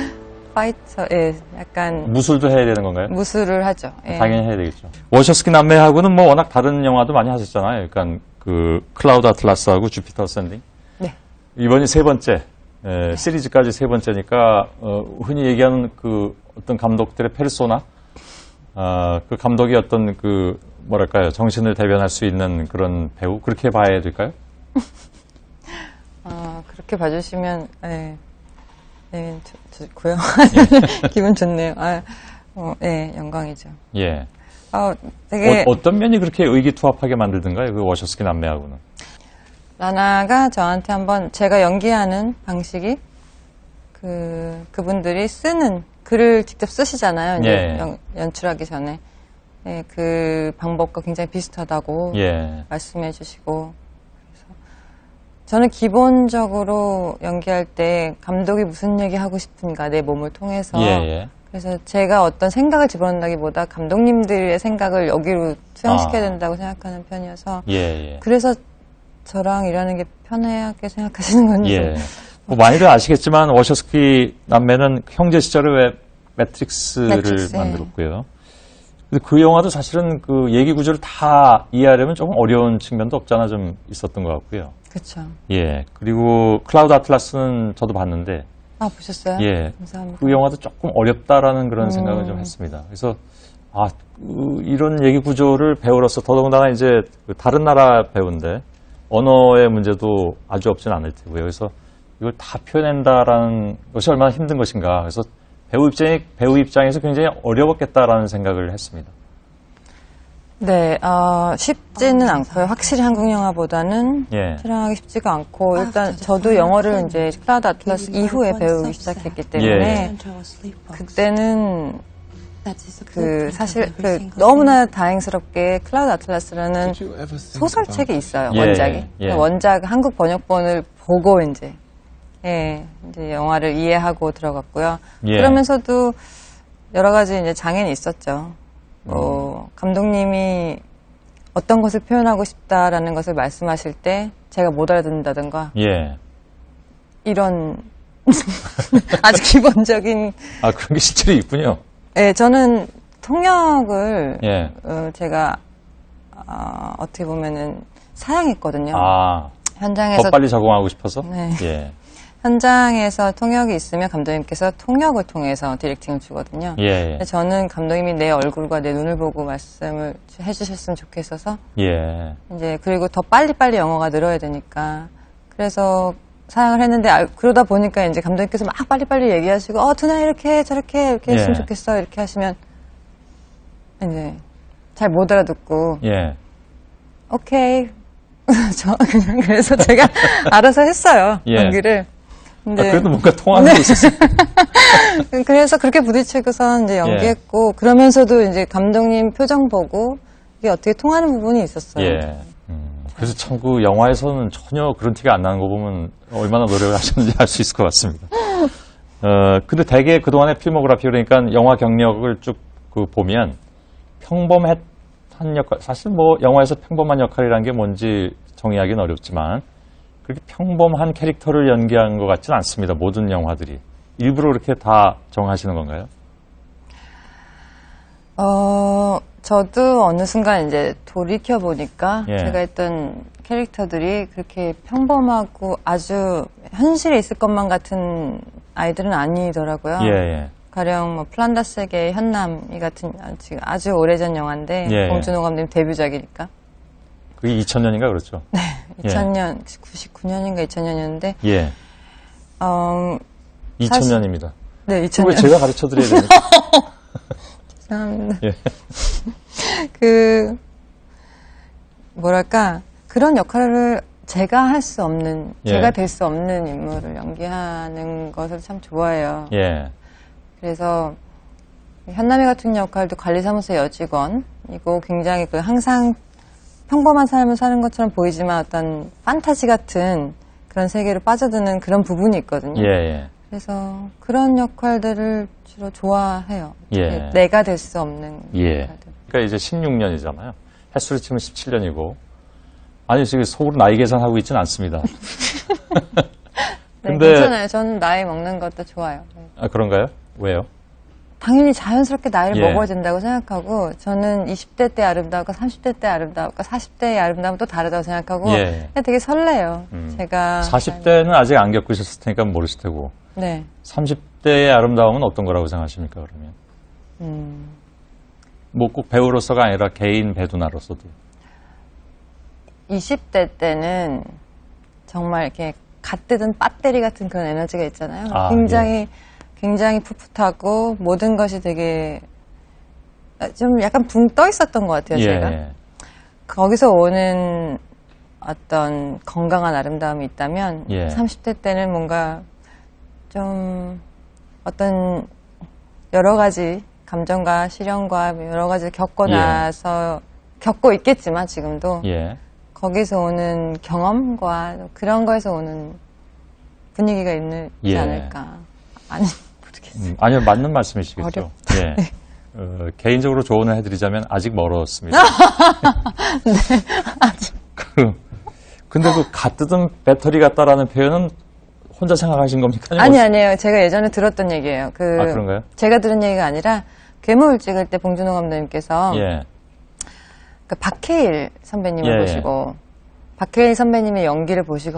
파이터, 예, 약간 무술도 해야 되는 건가요? 무술을 하죠. 예. 당연히 해야 되겠죠. 워셔스키 남매하고는 뭐 워낙 다른 영화도 많이 하셨잖아요. 그러니까 그 클라우드 아틀라스하고 주피터 어센딩. 네. 이번이 세 번째. 시리즈까지 세 번째니까 흔히 얘기하는 그 어떤 감독들의 페르소나, 그 감독이 어떤 그 뭐랄까요 정신을 대변할 수 있는 그런 배우 그렇게 봐야 될까요? 그렇게 봐주시면 네, 좋고요. 기분 좋네요. 네, 영광이죠. 예. 되게 어떤 면이 그렇게 의기투합하게 만들던가요? 그 워셔스키 남매하고는. 라나가 저한테 한번 제가 연기하는 방식이 그분들이 쓰는 글을 직접 쓰시잖아요. 이제 예. 연출하기 전에. 네, 그 방법과 굉장히 비슷하다고 예. 말씀해 주시고. 그래서 저는 기본적으로 연기할 때 감독이 무슨 얘기 하고 싶은가 내 몸을 통해서. 예. 그래서 제가 어떤 생각을 집어넣는다기보다 감독님들의 생각을 여기로 수용시켜야 된다고 생각하는 편이어서. 예. 그래서 저랑 일하는 게 편하게 생각하시는 건지. 예. 뭐 많이들 아시겠지만 워셔스키 남매는 형제 시절에 왜 매트릭스를 만들었고요. 근데 그 영화도 사실은 그 얘기 구조를 다 이해하려면 조금 어려운 측면도 없잖아 좀 있었던 것 같고요. 그렇죠. 예. 그리고 클라우드 아틀라스는 저도 봤는데. 아, 보셨어요? 예. 감사합니다. 그 영화도 조금 어렵다라는 그런 생각을 좀 했습니다. 그래서 이런 얘기 구조를 배우로서 더더군다나 이제 다른 나라 배우인데 언어의 문제도 아주 없진 않을 테고요. 그래서 이걸 다 표현한다라는 것이 얼마나 힘든 것인가. 그래서 배우 입장에서 굉장히 어려웠겠다라는 생각을 했습니다. 네, 쉽지는 않고요. 확실히 한국 영화보다는 예. 촬영하기 쉽지가 않고 일단 저도 영어를 이제 클라우드 아틀라스 이후에 배우기 시작했기 때문에 그때는 사실 너무나 다행스럽게 클라우드 아틀라스라는 소설책이 있어요. 원작이. 원작 한국 번역본을 보고 이제 영화를 이해하고 들어갔고요. 그러면서도 여러 가지 이제 장애는 있었죠. 감독님이 어떤 것을 표현하고 싶다라는 것을 말씀하실 때 제가 못 알아듣는다든가. 이런 아주 기본적인. 그런 게 실제로 있군요. 네, 저는 통역을 예. 제가 어떻게 보면은 사양했거든요. 아, 현장에서 더 빨리 적응하고 싶어서? 네. 예. 현장에서 통역이 있으면 감독님께서 통역을 통해서 디렉팅을 주거든요. 예. 저는 감독님이 내 얼굴과 내 눈을 보고 말씀을 해주셨으면 좋겠어서. 예. 이제 그리고 더 빨리빨리 영어가 늘어야 되니까. 그래서 사양을 했는데 그러다 보니까 이제 감독님께서 막 빨리빨리 얘기하시고 두나 이렇게 저렇게 이렇게 했으면 좋겠어 이렇게 하시면 이제 잘 못 알아듣고. 예. 오케이. 그래서 제가 알아서 했어요. 연기를. 근데 그래도 뭔가 통하는 게 있었어요. 그래서 그렇게 부딪히고서 이제 연기했고, 그러면서도 이제 감독님 표정 보고, 이게 어떻게 통하는 부분이 있었어요. 예. 그래서 참 그 영화에서는 전혀 그런 티가 안 나는 거 보면 얼마나 노력을 하셨는지 알 수 있을 것 같습니다. 근데 대개 그동안의 필모그래피, 그러니까 영화 경력을 쭉 보면 평범한 역할, 사실 뭐 영화에서 평범한 역할이라는 게 뭔지 정의하기는 어렵지만 그렇게 평범한 캐릭터를 연기한 것 같지는 않습니다. 모든 영화들이. 일부러 그렇게 다 정하시는 건가요? 저도 어느 순간 이제 돌이켜보니까 제가 했던 캐릭터들이 그렇게 평범하고 아주 현실에 있을 것만 같은 아이들은 아니더라고요. 가령 뭐 플란다스의 현남이 같은 아주 오래전 영화인데 봉준호 감독님 데뷔작이니까. 그게 2000년인가 그렇죠? 네, 2000년, 99년인가 2000년이었는데. 2000년입니다. 네, 2000년. 왜 제가 가르쳐 드려야 됩니까? 죄송합니다. 뭐랄까, 그런 역할을 제가 할 수 없는, 제가 될 수 없는 인물을 연기하는 것을 참 좋아해요. 그래서 현남이 같은 역할도 관리사무소 여직원이고 굉장히 항상 평범한 삶을 사는 것처럼 보이지만 어떤 판타지 같은 그런 세계로 빠져드는 그런 부분이 있거든요. 그래서 그런 역할들을 주로 좋아해요. 내가 될 수 없는 역할들. 그러니까 이제 16년이잖아요. 횟수로 치면 17년이고. 아니, 지금 속으로 나이 계산하고 있지는 않습니다. 근데 괜찮아요. 저는 나이 먹는 것도 좋아요. 아, 그런가요? 왜요? 당연히 자연스럽게 나이를 먹어야 된다고 생각하고 저는 20대 때 아름다울까 30대 때 아름다울까 40대의 아름다움은 또 다르다고 생각하고 그냥 되게 설레요. 제가 40대는 아직 안 겪으셨을 테니까 모르실 테고 30대의 아름다움은 어떤 거라고 생각하십니까 그러면? 뭐 꼭 배우로서가 아니라 개인 배두나로서도 20대 때는 정말 이렇게 갓 뜯은 배터리 같은 그런 에너지가 있잖아요. 굉장히 풋풋하고 모든 것이 되게 좀 약간 붕 떠 있었던 것 같아요, 제가. 거기서 오는 어떤 건강한 아름다움이 있다면 30대 때는 뭔가 좀 어떤 여러 가지 감정과 시련과 여러 가지를 겪고 나서 겪고 있겠지만 지금도 거기서 오는 경험과 그런 거에서 오는 분위기가 있지 않을까. 아니 모르겠어요. 아니요, 맞는 말씀이시겠죠. 개인적으로 조언을 해드리자면 아직 멀었습니다. 아직. 근데 갓 뜯은 배터리 같다라는 표현은 혼자 생각하신 겁니까? 아니에요. 제가 예전에 들었던 얘기예요. 그런가요? 제가 들은 얘기가 아니라 괴물을 찍을 때 봉준호 감독님께서 박해일 선배님을 보시고 박해일 선배님의 연기를 보시고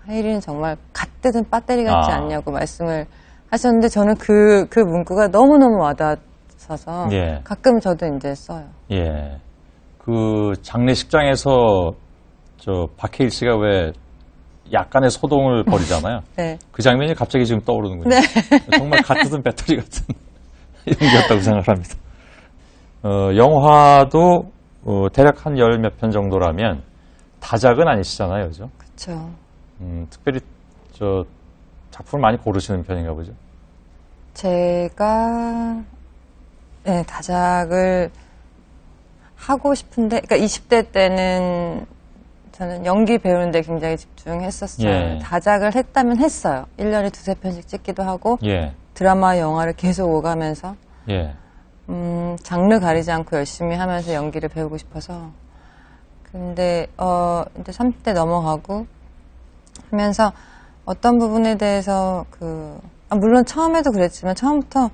혜일이는 정말 갓 뜯은 배터리 같지 않냐고 말씀을 하셨는데 저는 그 문구가 너무너무 와닿아서 가끔 저도 이제 써요. 그 장례식장에서 박해일 씨가 왜 약간의 소동을 벌이잖아요. 그 장면이 갑자기 지금 떠오르는군요. 정말 갓 뜯은 배터리 같은 연기였다고 생각합니다. 영화도 대략 한 열 몇 편 정도라면 다작은 아니시잖아요, 그죠? 그렇죠. 특별히 작품을 많이 고르시는 편인가 보죠? 제가 다작을 하고 싶은데, 그러니까 20대 때는 저는 연기 배우는데 굉장히 집중했었어요. 다작을 했다면 했어요. 1년에 2-3편씩 찍기도 하고 드라마, 영화를 계속 오가면서 장르 가리지 않고 열심히 하면서 연기를 배우고 싶어서 근데 이제 30대 넘어가고 하면서 어떤 부분에 대해서 물론 처음에도 그랬지만 처음부터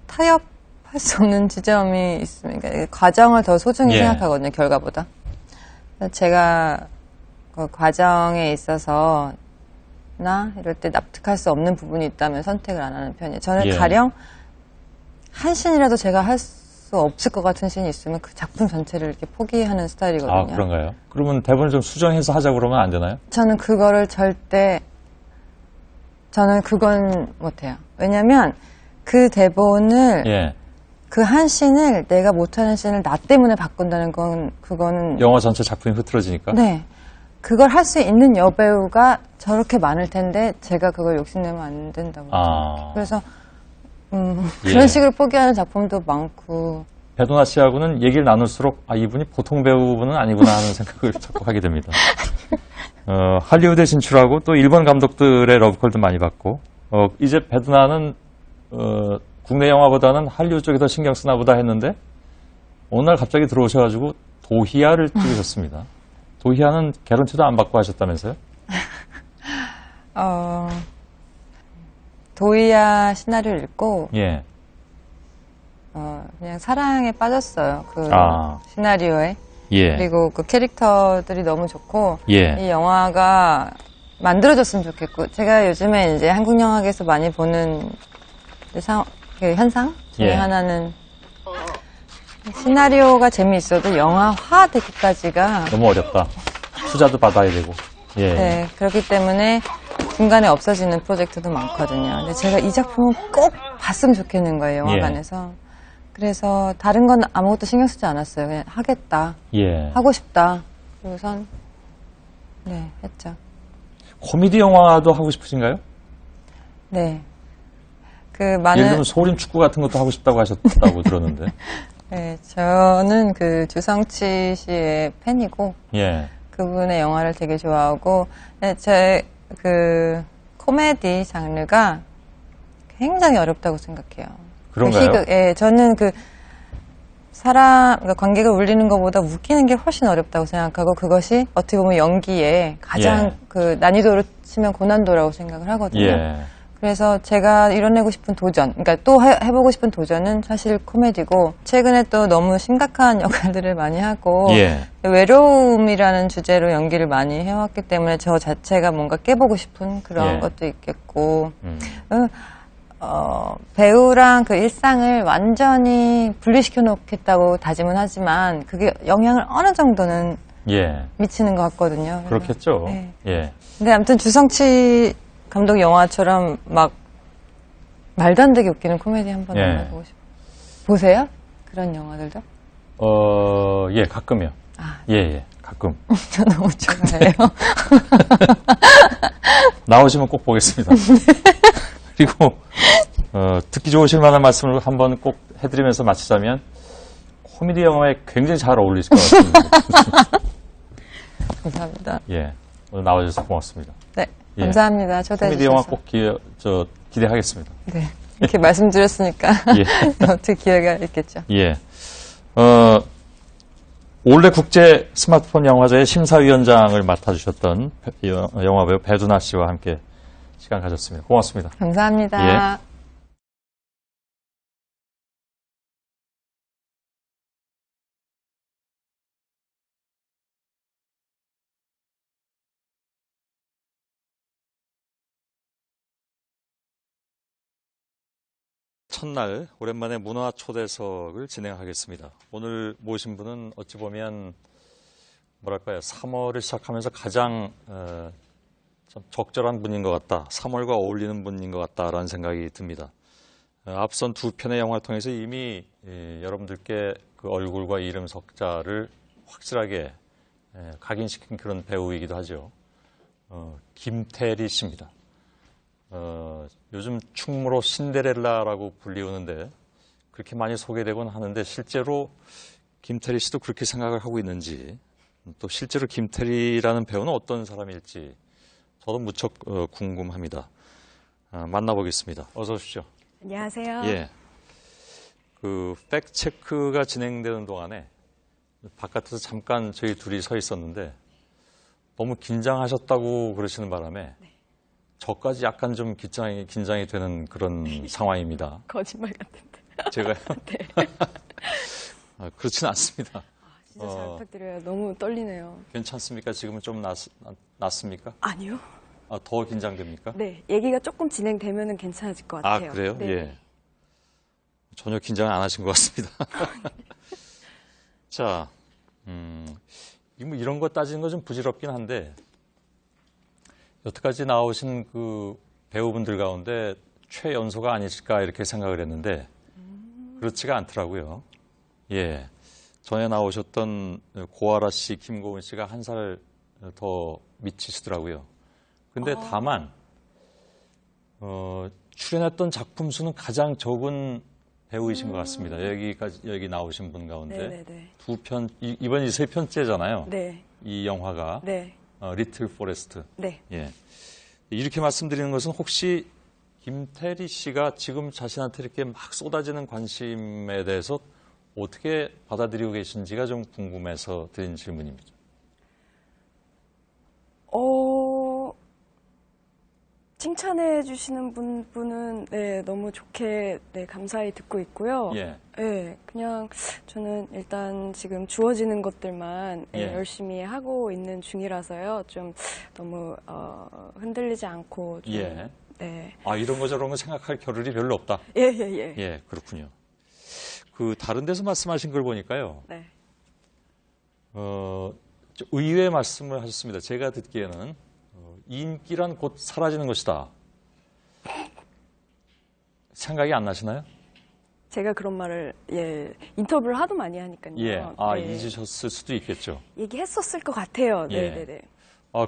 타협 할 수 없는 지점이 있습니다. 과정을 더 소중히 생각하거든요, 결과보다. 제가 그 과정에 있어서 이럴 때 납득할 수 없는 부분이 있다면 선택을 안 하는 편이에요. 저는 가령 한 씬이라도 제가 할 수 없을 것 같은 씬이 있으면 그 작품 전체를 이렇게 포기하는 스타일이거든요. 아, 그런가요? 그러면 대본을 좀 수정해서 하자 그러면 안 되나요? 저는 그건 못해요. 왜냐면 그 대본을 그 한 씬을 내가 못하는 씬을 나 때문에 바꾼다는 그거는 영화 전체 작품이 흐트러지니까? 네. 그걸 할 수 있는 여배우가 저렇게 많을 텐데 제가 그걸 욕심내면 안 된다고. 그래서 그런 식으로 포기하는 작품도 많고. 배도나 씨하고는 얘기를 나눌수록 이분이 보통 배우분은 아니구나 하는 생각을 자꾸 하게 됩니다. 할리우드에 진출하고 또 일본 감독들의 러브콜도 많이 받고 이제 배도나는 국내 영화보다는 할리우드 쪽에 더 신경 쓰나 보다 했는데 어느 날 갑자기 들어오셔가지고 도희아를 찍으셨습니다. 도희아는 개런티도 안 받고 하셨다면서요? 도희아 시나리오를 읽고 그냥 사랑에 빠졌어요. 그 시나리오에. 그리고 그 캐릭터들이 너무 좋고 이 영화가 만들어졌으면 좋겠고 제가 요즘에 이제 한국 영화계에서 많이 보는 그 현상 중에 하나는 시나리오가 재미있어도 영화화 되기까지가 너무 어렵다. 투자도 받아야 되고. 네, 그렇기 때문에 중간에 없어지는 프로젝트도 많거든요. 근데 제가 이 작품은 꼭 봤으면 좋겠는 거예요, 영화관에서. 그래서 다른 건 아무것도 신경 쓰지 않았어요. 그냥 하겠다. 하고 싶다. 그리고선 했죠. 코미디 영화도 하고 싶으신가요? 네. 예를 들면 소림 축구 같은 것도 하고 싶다고 하셨다고 들었는데. 네, 저는 그 주성치 씨의 팬이고 그분의 영화를 되게 좋아하고 제 그 코미디 장르가 굉장히 어렵다고 생각해요. 그런가요? 저는 그러니까 관객을 울리는 것보다 웃기는 게 훨씬 어렵다고 생각하고 그것이 어떻게 보면 연기에 가장 그 난이도로 치면 고난도라고 생각을 하거든요. 그래서 제가 이뤄내고 싶은 도전, 그러니까 또 해보고 싶은 도전은 사실 코미디고 최근에 또 너무 심각한 역할들을 많이 하고 외로움이라는 주제로 연기를 많이 해왔기 때문에 저 자체가 뭔가 깨보고 싶은 그런 것도 있겠고 배우랑 그 일상을 완전히 분리시켜 놓겠다고 다짐은 하지만 그게 영향을 어느 정도는 미치는 것 같거든요. 그렇겠죠. 근데 아무튼 주성치 감독 영화처럼 막 말도 안 되게 웃기는 코미디 한번 해보고 싶어요. 보세요? 그런 영화들도? 가끔요. 가끔. 저 너무 좋아해요. 나오시면 꼭 보겠습니다. 그리고 듣기 좋으실 만한 말씀을 한번 꼭 해드리면서 마치자면 코미디 영화에 굉장히 잘 어울리실 것 같습니다. 감사합니다. 오늘 나와주셔서 고맙습니다. 네, 감사합니다. 초대해 코미디 주셔서. 영화 꼭 기대하겠습니다. 네, 이렇게 말씀드렸으니까 어떻게 기회가 있겠죠. 올해 국제 스마트폰 영화제의 심사위원장을 맡아주셨던 영화배우 배두나 씨와 함께 시간 가졌습니다. 고맙습니다. 감사합니다. 첫날 오랜만에 문화 초대석을 진행하겠습니다. 오늘 모신 분은 어찌 보면 뭐랄까요, 3월을 시작하면서 가장 참 적절한 분인 것 같다. 3월과 어울리는 분인 것 같다라는 생각이 듭니다. 앞선 두 편의 영화를 통해서 이미 여러분들께 그 얼굴과 이름 석자를 확실하게 각인시킨 그런 배우이기도 하죠. 김태리 씨입니다. 요즘 충무로 신데렐라라고 불리우는데 그렇게 많이 소개되곤 하는데 실제로 김태리 씨도 그렇게 생각을 하고 있는지 또 실제로 김태리라는 배우는 어떤 사람일지 저도 무척 궁금합니다. 만나보겠습니다. 어서 오십시오. 안녕하세요. 그 팩트체크가 진행되는 동안에 바깥에서 잠깐 저희 둘이 서 있었는데 너무 긴장하셨다고 그러시는 바람에 저까지 약간 좀 긴장이 되는 그런 상황입니다. 거짓말 같은데. 제가요? 네. 그렇지는 않습니다. 진짜 잘 부탁드려요. 너무 떨리네요. 괜찮습니까? 지금은 좀 낫습니까? 아니요. 더 긴장됩니까? 네, 얘기가 조금 진행되면 괜찮아질 것 같아요. 그래요? 네. 예. 전혀 긴장을 안 하신 것 같습니다. 자, 뭐 이런 거 따지는 거 좀 부질없긴 한데, 여태까지 나오신 그 배우분들 가운데 최연소가 아니실까 이렇게 생각을 했는데, 그렇지가 않더라고요. 예. 전에 나오셨던 고아라 씨, 김고은 씨가 한 살 더 미치시더라고요. 근데 다만, 출연했던 작품 수는 가장 적은 배우이신 것 같습니다. 여기 나오신 분 가운데. 네네네. 두 편, 이번이 3편째잖아요. 네. 이 영화가. 네. 리틀 포레스트. 네. 예. 이렇게 말씀드리는 것은 혹시 김태리 씨가 지금 자신한테 이렇게 막 쏟아지는 관심에 대해서 어떻게 받아들이고 계신지가 좀 궁금해서 드린 질문입니다. 칭찬해 주시는 분은 네, 너무 좋게 네, 감사히 듣고 있고요. 예. 네, 그냥 저는 일단 지금 주어지는 것들만 예. 열심히 하고 있는 중이라서요. 좀 너무 흔들리지 않고 좀, 예. 네. 이런 거 저런 거 생각할 겨를이 별로 없다. 예. 예, 그렇군요. 그 다른 데서 말씀하신 걸 보니까요. 네. 의외의 말씀을 하셨습니다. 제가 듣기에는 인기란 곧 사라지는 것이다. 생각이 안 나시나요? 제가 그런 말을 인터뷰를 하도 많이 하니까요. 예, 네. 잊으셨을 수도 있겠죠. 얘기했었을 것 같아요. 예. 네네네.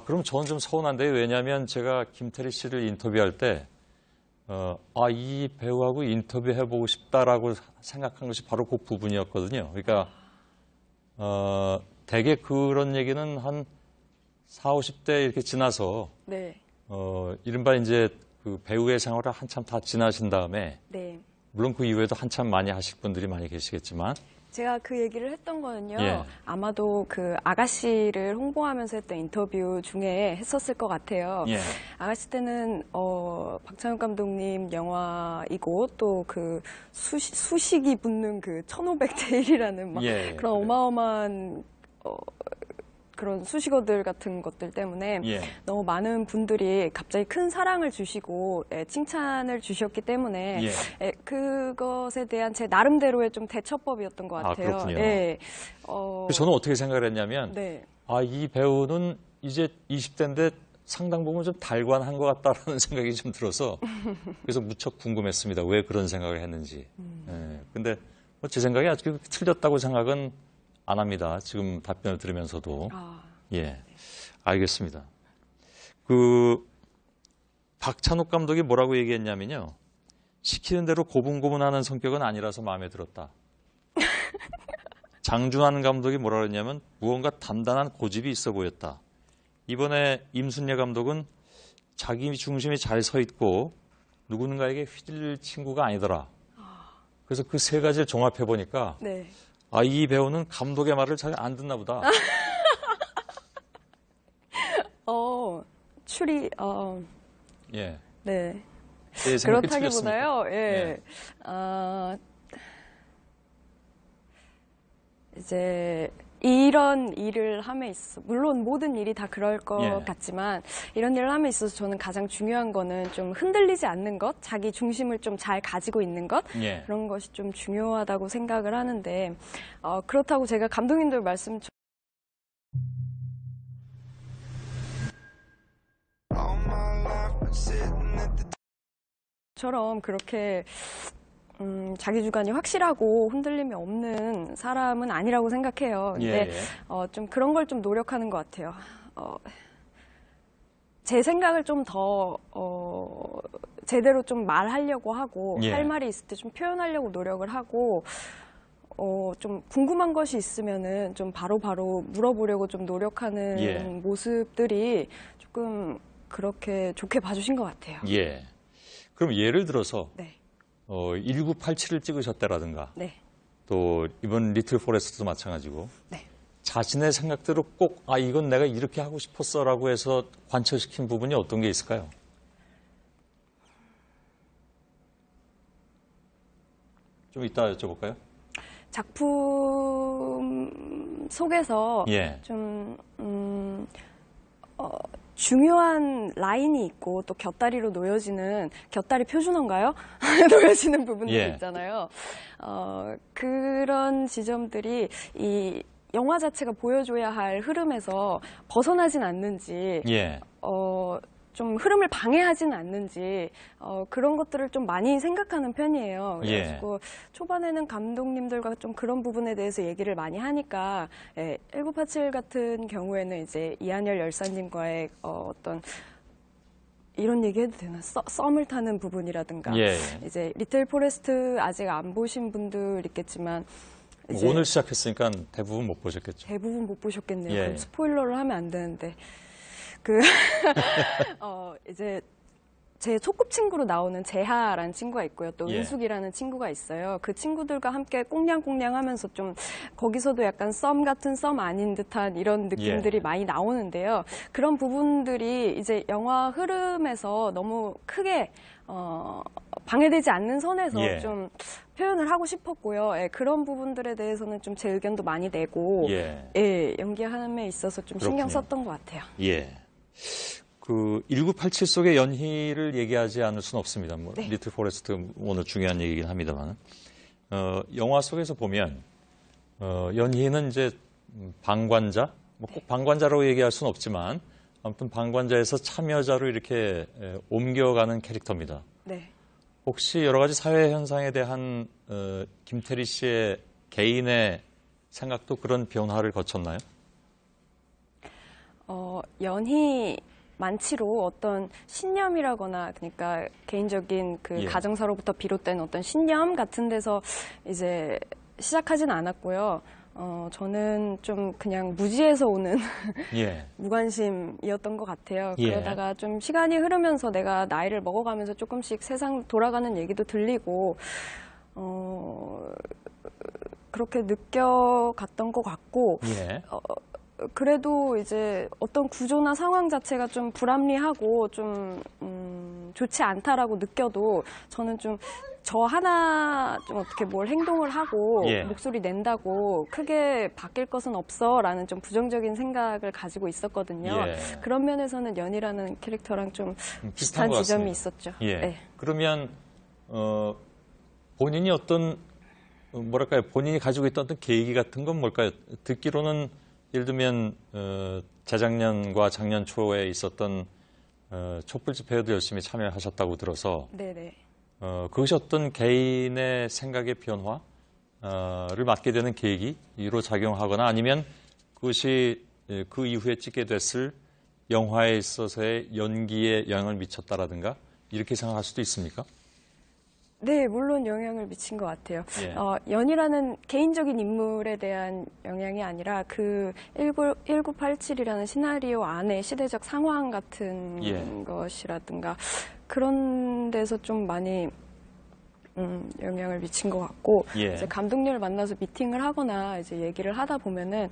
그럼 저는 좀 서운한데요. 왜냐하면 제가 김태리 씨를 인터뷰할 때 이 배우하고 인터뷰해보고 싶다라고 생각한 것이 바로 그 부분이었거든요. 그러니까 대개 그런 얘기는 한 40, 50대 이렇게 지나서 네. 이른바 이제 그 배우의 생활을 한참 다 지나신 다음에 네. 물론 그 이후에도 한참 많이 하실 분들이 많이 계시겠지만 제가 그 얘기를 했던 거는요. 예. 아마도 그 아가씨를 홍보하면서 했던 인터뷰 중에 했었을 것 같아요. 예. 아가씨 때는 박찬욱 감독님 영화이고 또 그 수식이 붙는 그 1500대 1이라는 막 예. 그런 어마어마한 그런 수식어들 같은 것들 때문에 예. 너무 많은 분들이 갑자기 큰 사랑을 주시고 칭찬을 주셨기 때문에 그것에 대한 제 나름대로의 좀 대처법이었던 것 같아요. 그렇군요. 네. 저는 어떻게 생각을 했냐면 네. 이 배우는 이제 20대인데 상당 부분 좀 달관한 것 같다라는 생각이 좀 들어서 그래서 무척 궁금했습니다. 왜 그런 생각을 했는지. 근데 제 생각이 아주 틀렸다고 생각은 안 합니다. 지금 답변을 들으면서도. 예, 알겠습니다. 박찬욱 감독이 뭐라고 얘기했냐면요. 시키는 대로 고분고분하는 성격은 아니라서 마음에 들었다. 장준환 감독이 뭐라고 했냐면 무언가 단단한 고집이 있어 보였다. 이번에 임순례 감독은 자기 중심이 잘 서 있고 누군가에게 휘둘릴 친구가 아니더라. 그래서 그 세 가지를 종합해 보니까 네. 이 배우는 감독의 말을 잘 안 듣나 보다. 예. 네. 그렇다기보다요. 예. 이제 이런 일을 함에 있어서 물론 모든 일이 다 그럴 것 같지만 이런 일을 함에 있어서 저는 가장 중요한 거는 좀 흔들리지 않는 것, 자기 중심을 좀 잘 가지고 있는 것 그런 것이 좀 중요하다고 생각을 하는데 그렇다고 제가 감독님들 말씀처럼 그렇게 자기 주관이 확실하고 흔들림이 없는 사람은 아니라고 생각해요. 근데 좀 그런 걸 좀 노력하는 것 같아요. 제 생각을 좀 더 제대로 좀 말하려고 하고 할 말이 있을 때 좀 표현하려고 노력을 하고 좀 궁금한 것이 있으면은 좀 바로바로 물어보려고 좀 노력하는 모습들이 조금 그렇게 좋게 봐주신 것 같아요. 예. 그럼 예를 들어서 1987을 찍으셨다라든가 또 이번 리틀 포레스트도 마찬가지고 자신의 생각대로 꼭 이건 내가 이렇게 하고 싶었어라고 해서 관철시킨 부분이 어떤 게 있을까요? 좀 이따 여쭤볼까요? 작품 속에서 예. 좀 중요한 라인이 있고 또 곁다리로 놓여지는 곁다리 표준어인가요? 놓여지는 부분들이 예. 있잖아요. 그런 지점들이 이 영화 자체가 보여줘야 할 흐름에서 벗어나진 않는지 예. 좀 흐름을 방해하진 않는지 그런 것들을 좀 많이 생각하는 편이에요. 그래가지고 초반에는 감독님들과 좀 그런 부분에 대해서 얘기를 많이 하니까 1987 같은 경우에는 이제 이한열 열사님과의 어떤 이런 얘기 해도 되나? 썸을 타는 부분이라든가 이제 리틀 포레스트 아직 안 보신 분들 있겠지만 오늘 시작했으니까 대부분 못 보셨겠죠. 대부분 못 보셨겠네요. 그럼 스포일러를 하면 안 되는데. 이제 제 소꿉친구로 나오는 재하라는 친구가 있고요. 또 은숙이라는 친구가 있어요. 그 친구들과 함께 꽁냥꽁냥 하면서 좀 거기서도 약간 썸 같은 썸 아닌 듯한 이런 느낌들이 많이 나오는데요. 그런 부분들이 이제 영화 흐름에서 너무 크게 방해되지 않는 선에서 좀 표현을 하고 싶었고요. 그런 부분들에 대해서는 좀 제 의견도 많이 내고 연기함에 있어서 좀 신경 썼던 것 같아요. 그 1987 속의 연희를 얘기하지 않을 수는 없습니다. 뭐 리틀 포레스트 오늘 중요한 얘기긴 합니다만 영화 속에서 보면 연희는 이제 방관자, 뭐 꼭 방관자라고 얘기할 수는 없지만 아무튼 방관자에서 참여자로 이렇게 옮겨가는 캐릭터입니다. 혹시 여러 가지 사회 현상에 대한 김태리 씨의 개인의 생각도 그런 변화를 거쳤나요? 연희 만치로 어떤 신념이라거나 그러니까 개인적인 그 가정사로부터 비롯된 어떤 신념 같은 데서 이제 시작하진 않았고요. 저는 좀 그냥 무지에서 오는 무관심이었던 것 같아요. 그러다가 좀 시간이 흐르면서 내가 나이를 먹어가면서 조금씩 세상 돌아가는 얘기도 들리고 그렇게 느껴갔던 것 같고 그래도 이제 어떤 구조나 상황 자체가 좀 불합리하고 좀 좋지 않다라고 느껴도 저는 좀 저 하나 좀 어떻게 뭘 행동을 하고 목소리 낸다고 크게 바뀔 것은 없어라는 좀 부정적인 생각을 가지고 있었거든요. 그런 면에서는 연희라는 캐릭터랑 좀 비슷한 지점이 있었죠. 그러면 본인이 어떤 뭐랄까요? 본인이 가지고 있던 어떤 계기 같은 건 뭘까요? 듣기로는 예를 들면 재작년과 작년 초에 있었던 촛불 집회에도 열심히 참여하셨다고 들어서 그것이 어떤 개인의 생각의 변화를 맡게 되는 계기로 작용하거나 아니면 그것이 그 이후에 찍게 됐을 영화에 있어서의 연기에 영향을 미쳤다라든가 이렇게 생각할 수도 있습니까? 네, 물론 영향을 미친 것 같아요. 연희라는 개인적인 인물에 대한 영향이 아니라 그 1987이라는 시나리오 안에 시대적 상황 같은 것이라든가 그런 데서 좀 많이 영향을 미친 것 같고 이제 감독님을 만나서 미팅을 하거나 이제 얘기를 하다 보면은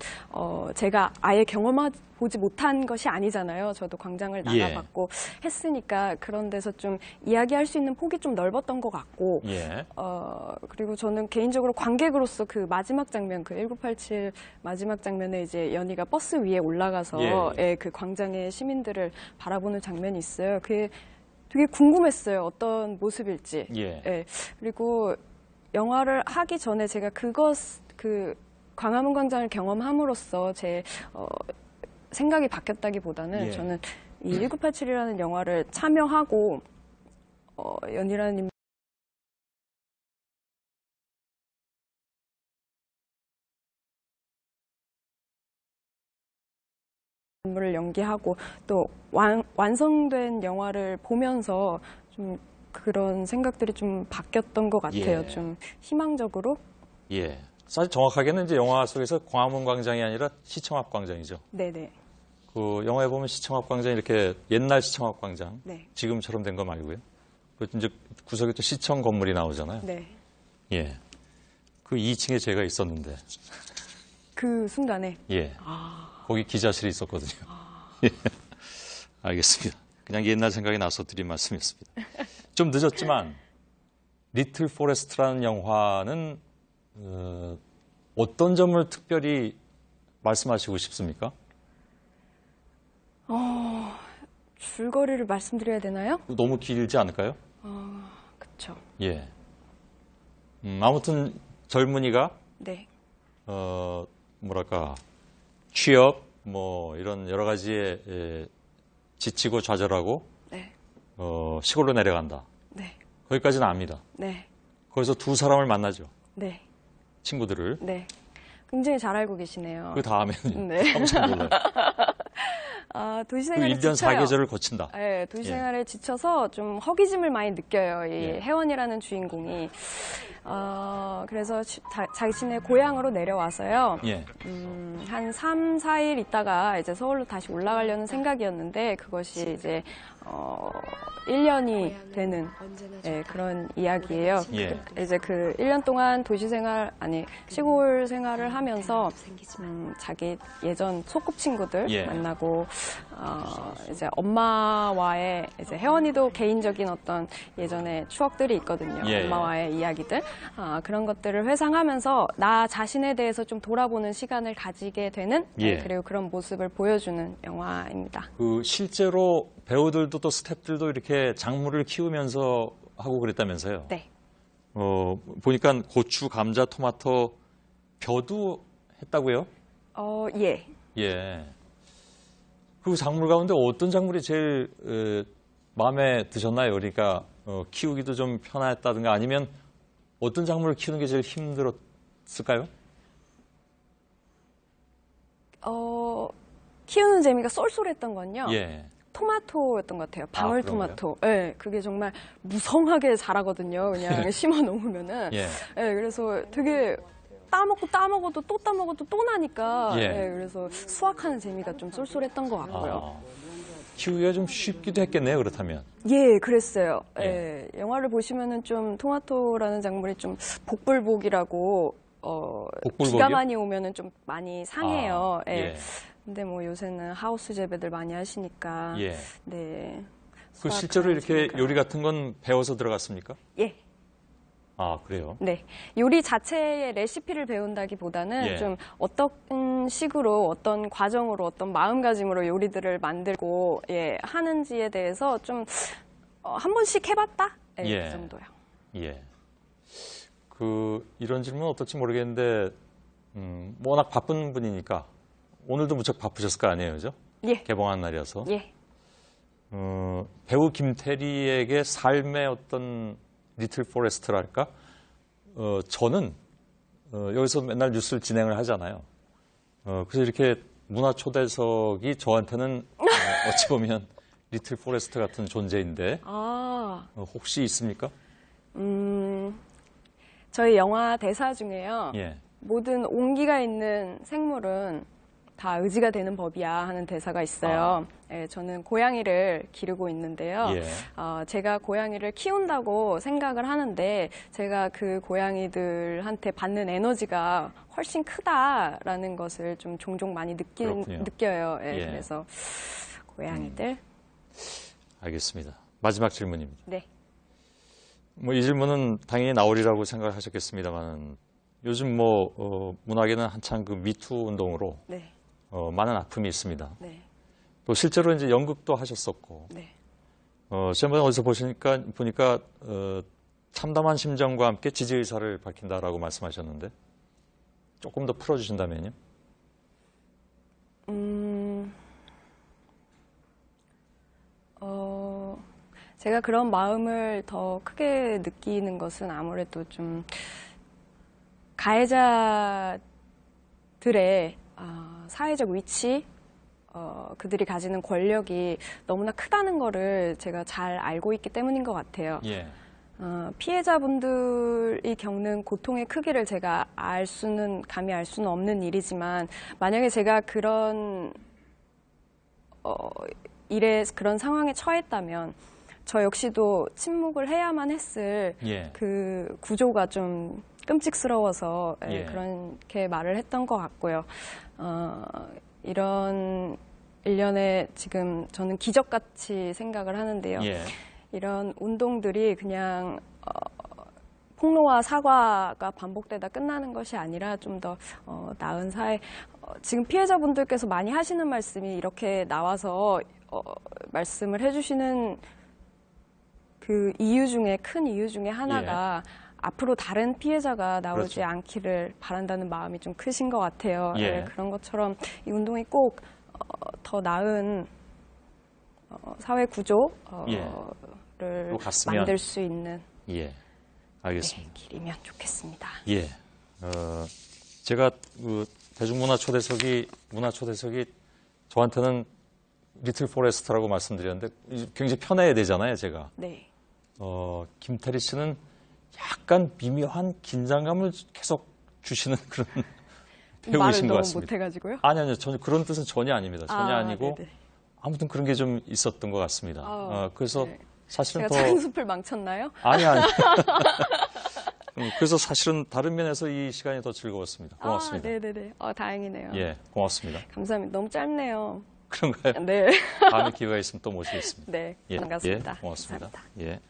제가 아예 경험해보지 못한 것이 아니잖아요. 저도 광장을 나가봤고 했으니까 그런 데서 좀 이야기할 수 있는 폭이 좀 넓었던 것 같고 그리고 저는 개인적으로 관객으로서 그 마지막 장면, 그 1987 마지막 장면에 이제 연희가 버스 위에 올라가서 그 광장의 시민들을 바라보는 장면이 있어요. 그게 되게 궁금했어요. 어떤 모습일지. 그리고 영화를 하기 전에 제가 그 광화문 광장을 경험함으로써 제 생각이 바뀌었다기보다는 저는 이 1987이라는 영화를 참여하고 연희라는 인물을 연기하고 또 완성된 영화를 보면서 좀 그런 생각들이 좀 바뀌었던 것 같아요. 좀 희망적으로. 사실 정확하게는 이제 영화 속에서 광화문 광장이 아니라 시청 앞 광장이죠. 네네. 그 영화에 보면 시청 앞 광장이 이렇게 옛날 시청 앞 광장, 지금처럼 된 거 말고요. 그 이제 구석에 또 시청 건물이 나오잖아요. 그 2층에 제가 있었는데. 그 순간에. 거기 기자실이 있었거든요. 알겠습니다. 그냥 옛날 생각이 나서 드린 말씀이었습니다. 좀 늦었지만 리틀 포레스트라는 영화는 어떤 점을 특별히 말씀하시고 싶습니까? 줄거리를 말씀드려야 되나요? 너무 길지 않을까요? 그쵸. 예. 아무튼 젊은이가 네. 뭐랄까 취업 뭐 이런 여러 가지에 지치고 좌절하고 네. 시골로 내려간다. 네. 거기까지는 압니다. 네. 거기서 두 사람을 만나죠. 네. 친구들을. 네. 굉장히 잘 알고 계시네요. 그 다음에는 네. 깜짝 놀라요. 도시생활에 그 1년 지쳐요. 4계절을 거친다. 네, 도시생활에 지쳐서 좀 허기짐을 많이 느껴요. 이 혜원이라는 주인공이. 그래서 자신의 고향으로 내려와서요. 예. 한 3, 4일 있다가 이제 서울로 다시 올라가려는 생각이었는데 그것이 이제 1년이 되는 그런 이야기예요. 예. 이제 그 1년 동안 시골 생활을 하면서 자기 예전 소꿉친구들 만나고 이제 엄마와의 이제 혜원이도 개인적인 어떤 예전의 추억들이 있거든요. 엄마와의 이야기들. 그런 것들을 회상하면서 나 자신에 대해서 좀 돌아보는 시간을 가지게 되는 그리고 그런 모습을 보여주는 영화입니다. 그 실제로 배우들도 또 스태프들도 이렇게 작물을 키우면서 하고 그랬다면서요? 네. 보니까 고추, 감자, 토마토, 벼도 했다고요? 예. 예. 그 작물 가운데 어떤 작물이 제일 마음에 드셨나요? 그러니까 키우기도 좀 편했다든가 아니면 어떤 작물을 키우는 게 제일 힘들었을까요? 키우는 재미가 쏠쏠했던 건요. 예. 토마토였던 것 같아요. 방울토마토. 네, 그게 정말 무성하게 자라거든요. 그냥 심어 놓으면은. 그래서 되게 따먹어도 또 따먹어도 또 나니까. 그래서 수확하는 재미가 좀 쏠쏠했던 것 같고요. 키우기가 좀 쉽기도 했겠네요, 그렇다면. 예, 그랬어요. 영화를 보시면은 좀 토마토라는 작물이 좀 복불복이라고, 비가 많이 오면은 좀 많이 상해요. 근데 뭐 요새는 하우스 재배들 많이 하시니까. 네. 그 실제로 이렇게 요리 같은 건 배워서 들어갔습니까? 예. 아, 그래요? 네. 요리 자체의 레시피를 배운다기보다는 좀 어떤 식으로, 어떤 과정으로, 어떤 마음가짐으로 요리들을 만들고, 하는지에 대해서 좀, 한 번씩 해봤다? 그 정도요. 예. 이런 질문은 어떨지 모르겠는데, 워낙 바쁜 분이니까, 오늘도 무척 바쁘셨을 거 아니에요, 그죠? 개봉한 날이어서. 배우 김태리에게 삶의 어떤 리틀 포레스트랄까? 저는 여기서 맨날 뉴스를 진행을 하잖아요. 그래서 이렇게 문화 초대석이 저한테는 어찌 보면 리틀 포레스트 같은 존재인데 혹시 있습니까? 저희 영화 대사 중에요. 모든 온기가 있는 생물은 다 의지가 되는 법이야 하는 대사가 있어요. 저는 고양이를 기르고 있는데요. 제가 고양이를 키운다고 생각을 하는데 제가 그 고양이들한테 받는 에너지가 훨씬 크다라는 것을 좀 종종 많이 느껴요. 그래서 고양이들. 알겠습니다. 마지막 질문입니다. 네. 뭐 이 질문은 당연히 나오리라고 생각을 하셨겠습니다만 요즘 문학에는 한창 그 미투 운동으로 많은 아픔이 있습니다. 또 실제로 이제 연극도 하셨었고, 지난번에 어디서 보니까 참담한 심정과 함께 지지 의사를 밝힌다라고 말씀하셨는데 조금 더 풀어주신다면요? 제가 그런 마음을 더 크게 느끼는 것은 아무래도 좀 가해자들의 사회적 위치, 그들이 가지는 권력이 너무나 크다는 거를 제가 잘 알고 있기 때문인 것 같아요. 피해자분들이 겪는 고통의 크기를 제가 감히 알 수는 없는 일이지만 만약에 제가 그런 그런 상황에 처했다면 저 역시도 침묵을 해야만 했을 그 구조가 좀 끔찍스러워서 그렇게 말을 했던 것 같고요. 이런 일련의 지금 저는 기적같이 생각을 하는데요. 이런 운동들이 그냥 폭로와 사과가 반복되다 끝나는 것이 아니라 좀 더 나은 사회. 지금 피해자분들께서 많이 하시는 말씀이 이렇게 나와서 말씀을 해주시는 그 이유 중에 큰 이유 중에 하나가 앞으로 다른 피해자가 나오지 그렇죠. 않기를 바란다는 마음이 좀 크신 것 같아요. 예. 네, 그런 것처럼 이 운동이 꼭 더 나은 사회 구조를 만들 수 있는 알겠습니다. 길이면 좋겠습니다. 예. 제가 그 대중문화 초대석이 저한테는 리틀 포레스트라고 말씀드렸는데 굉장히 편해야 되잖아요, 제가. 네. 김태리 씨는 약간 미묘한 긴장감을 계속 주시는 그런 배우이신 것 같습니다. 말을 너무 못해가지고요? 아니요. 전혀 그런 뜻은 전혀 아닙니다. 전혀 아니고 네네. 아무튼 그런 게 좀 있었던 것 같습니다. 그래서 네. 사실은 제가 창숲을 망쳤나요? 아니. 그래서 사실은 다른 면에서 이 시간이 더 즐거웠습니다. 고맙습니다. 네네네. 다행이네요. 예, 고맙습니다. 감사합니다. 너무 짧네요. 그런가요? 네. 다음에 기회가 있으면 또 모시겠습니다. 네, 반갑습니다. 예, 고맙습니다. 감사합니다. 예.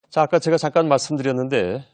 자, 아까 제가 잠깐 말씀드렸는데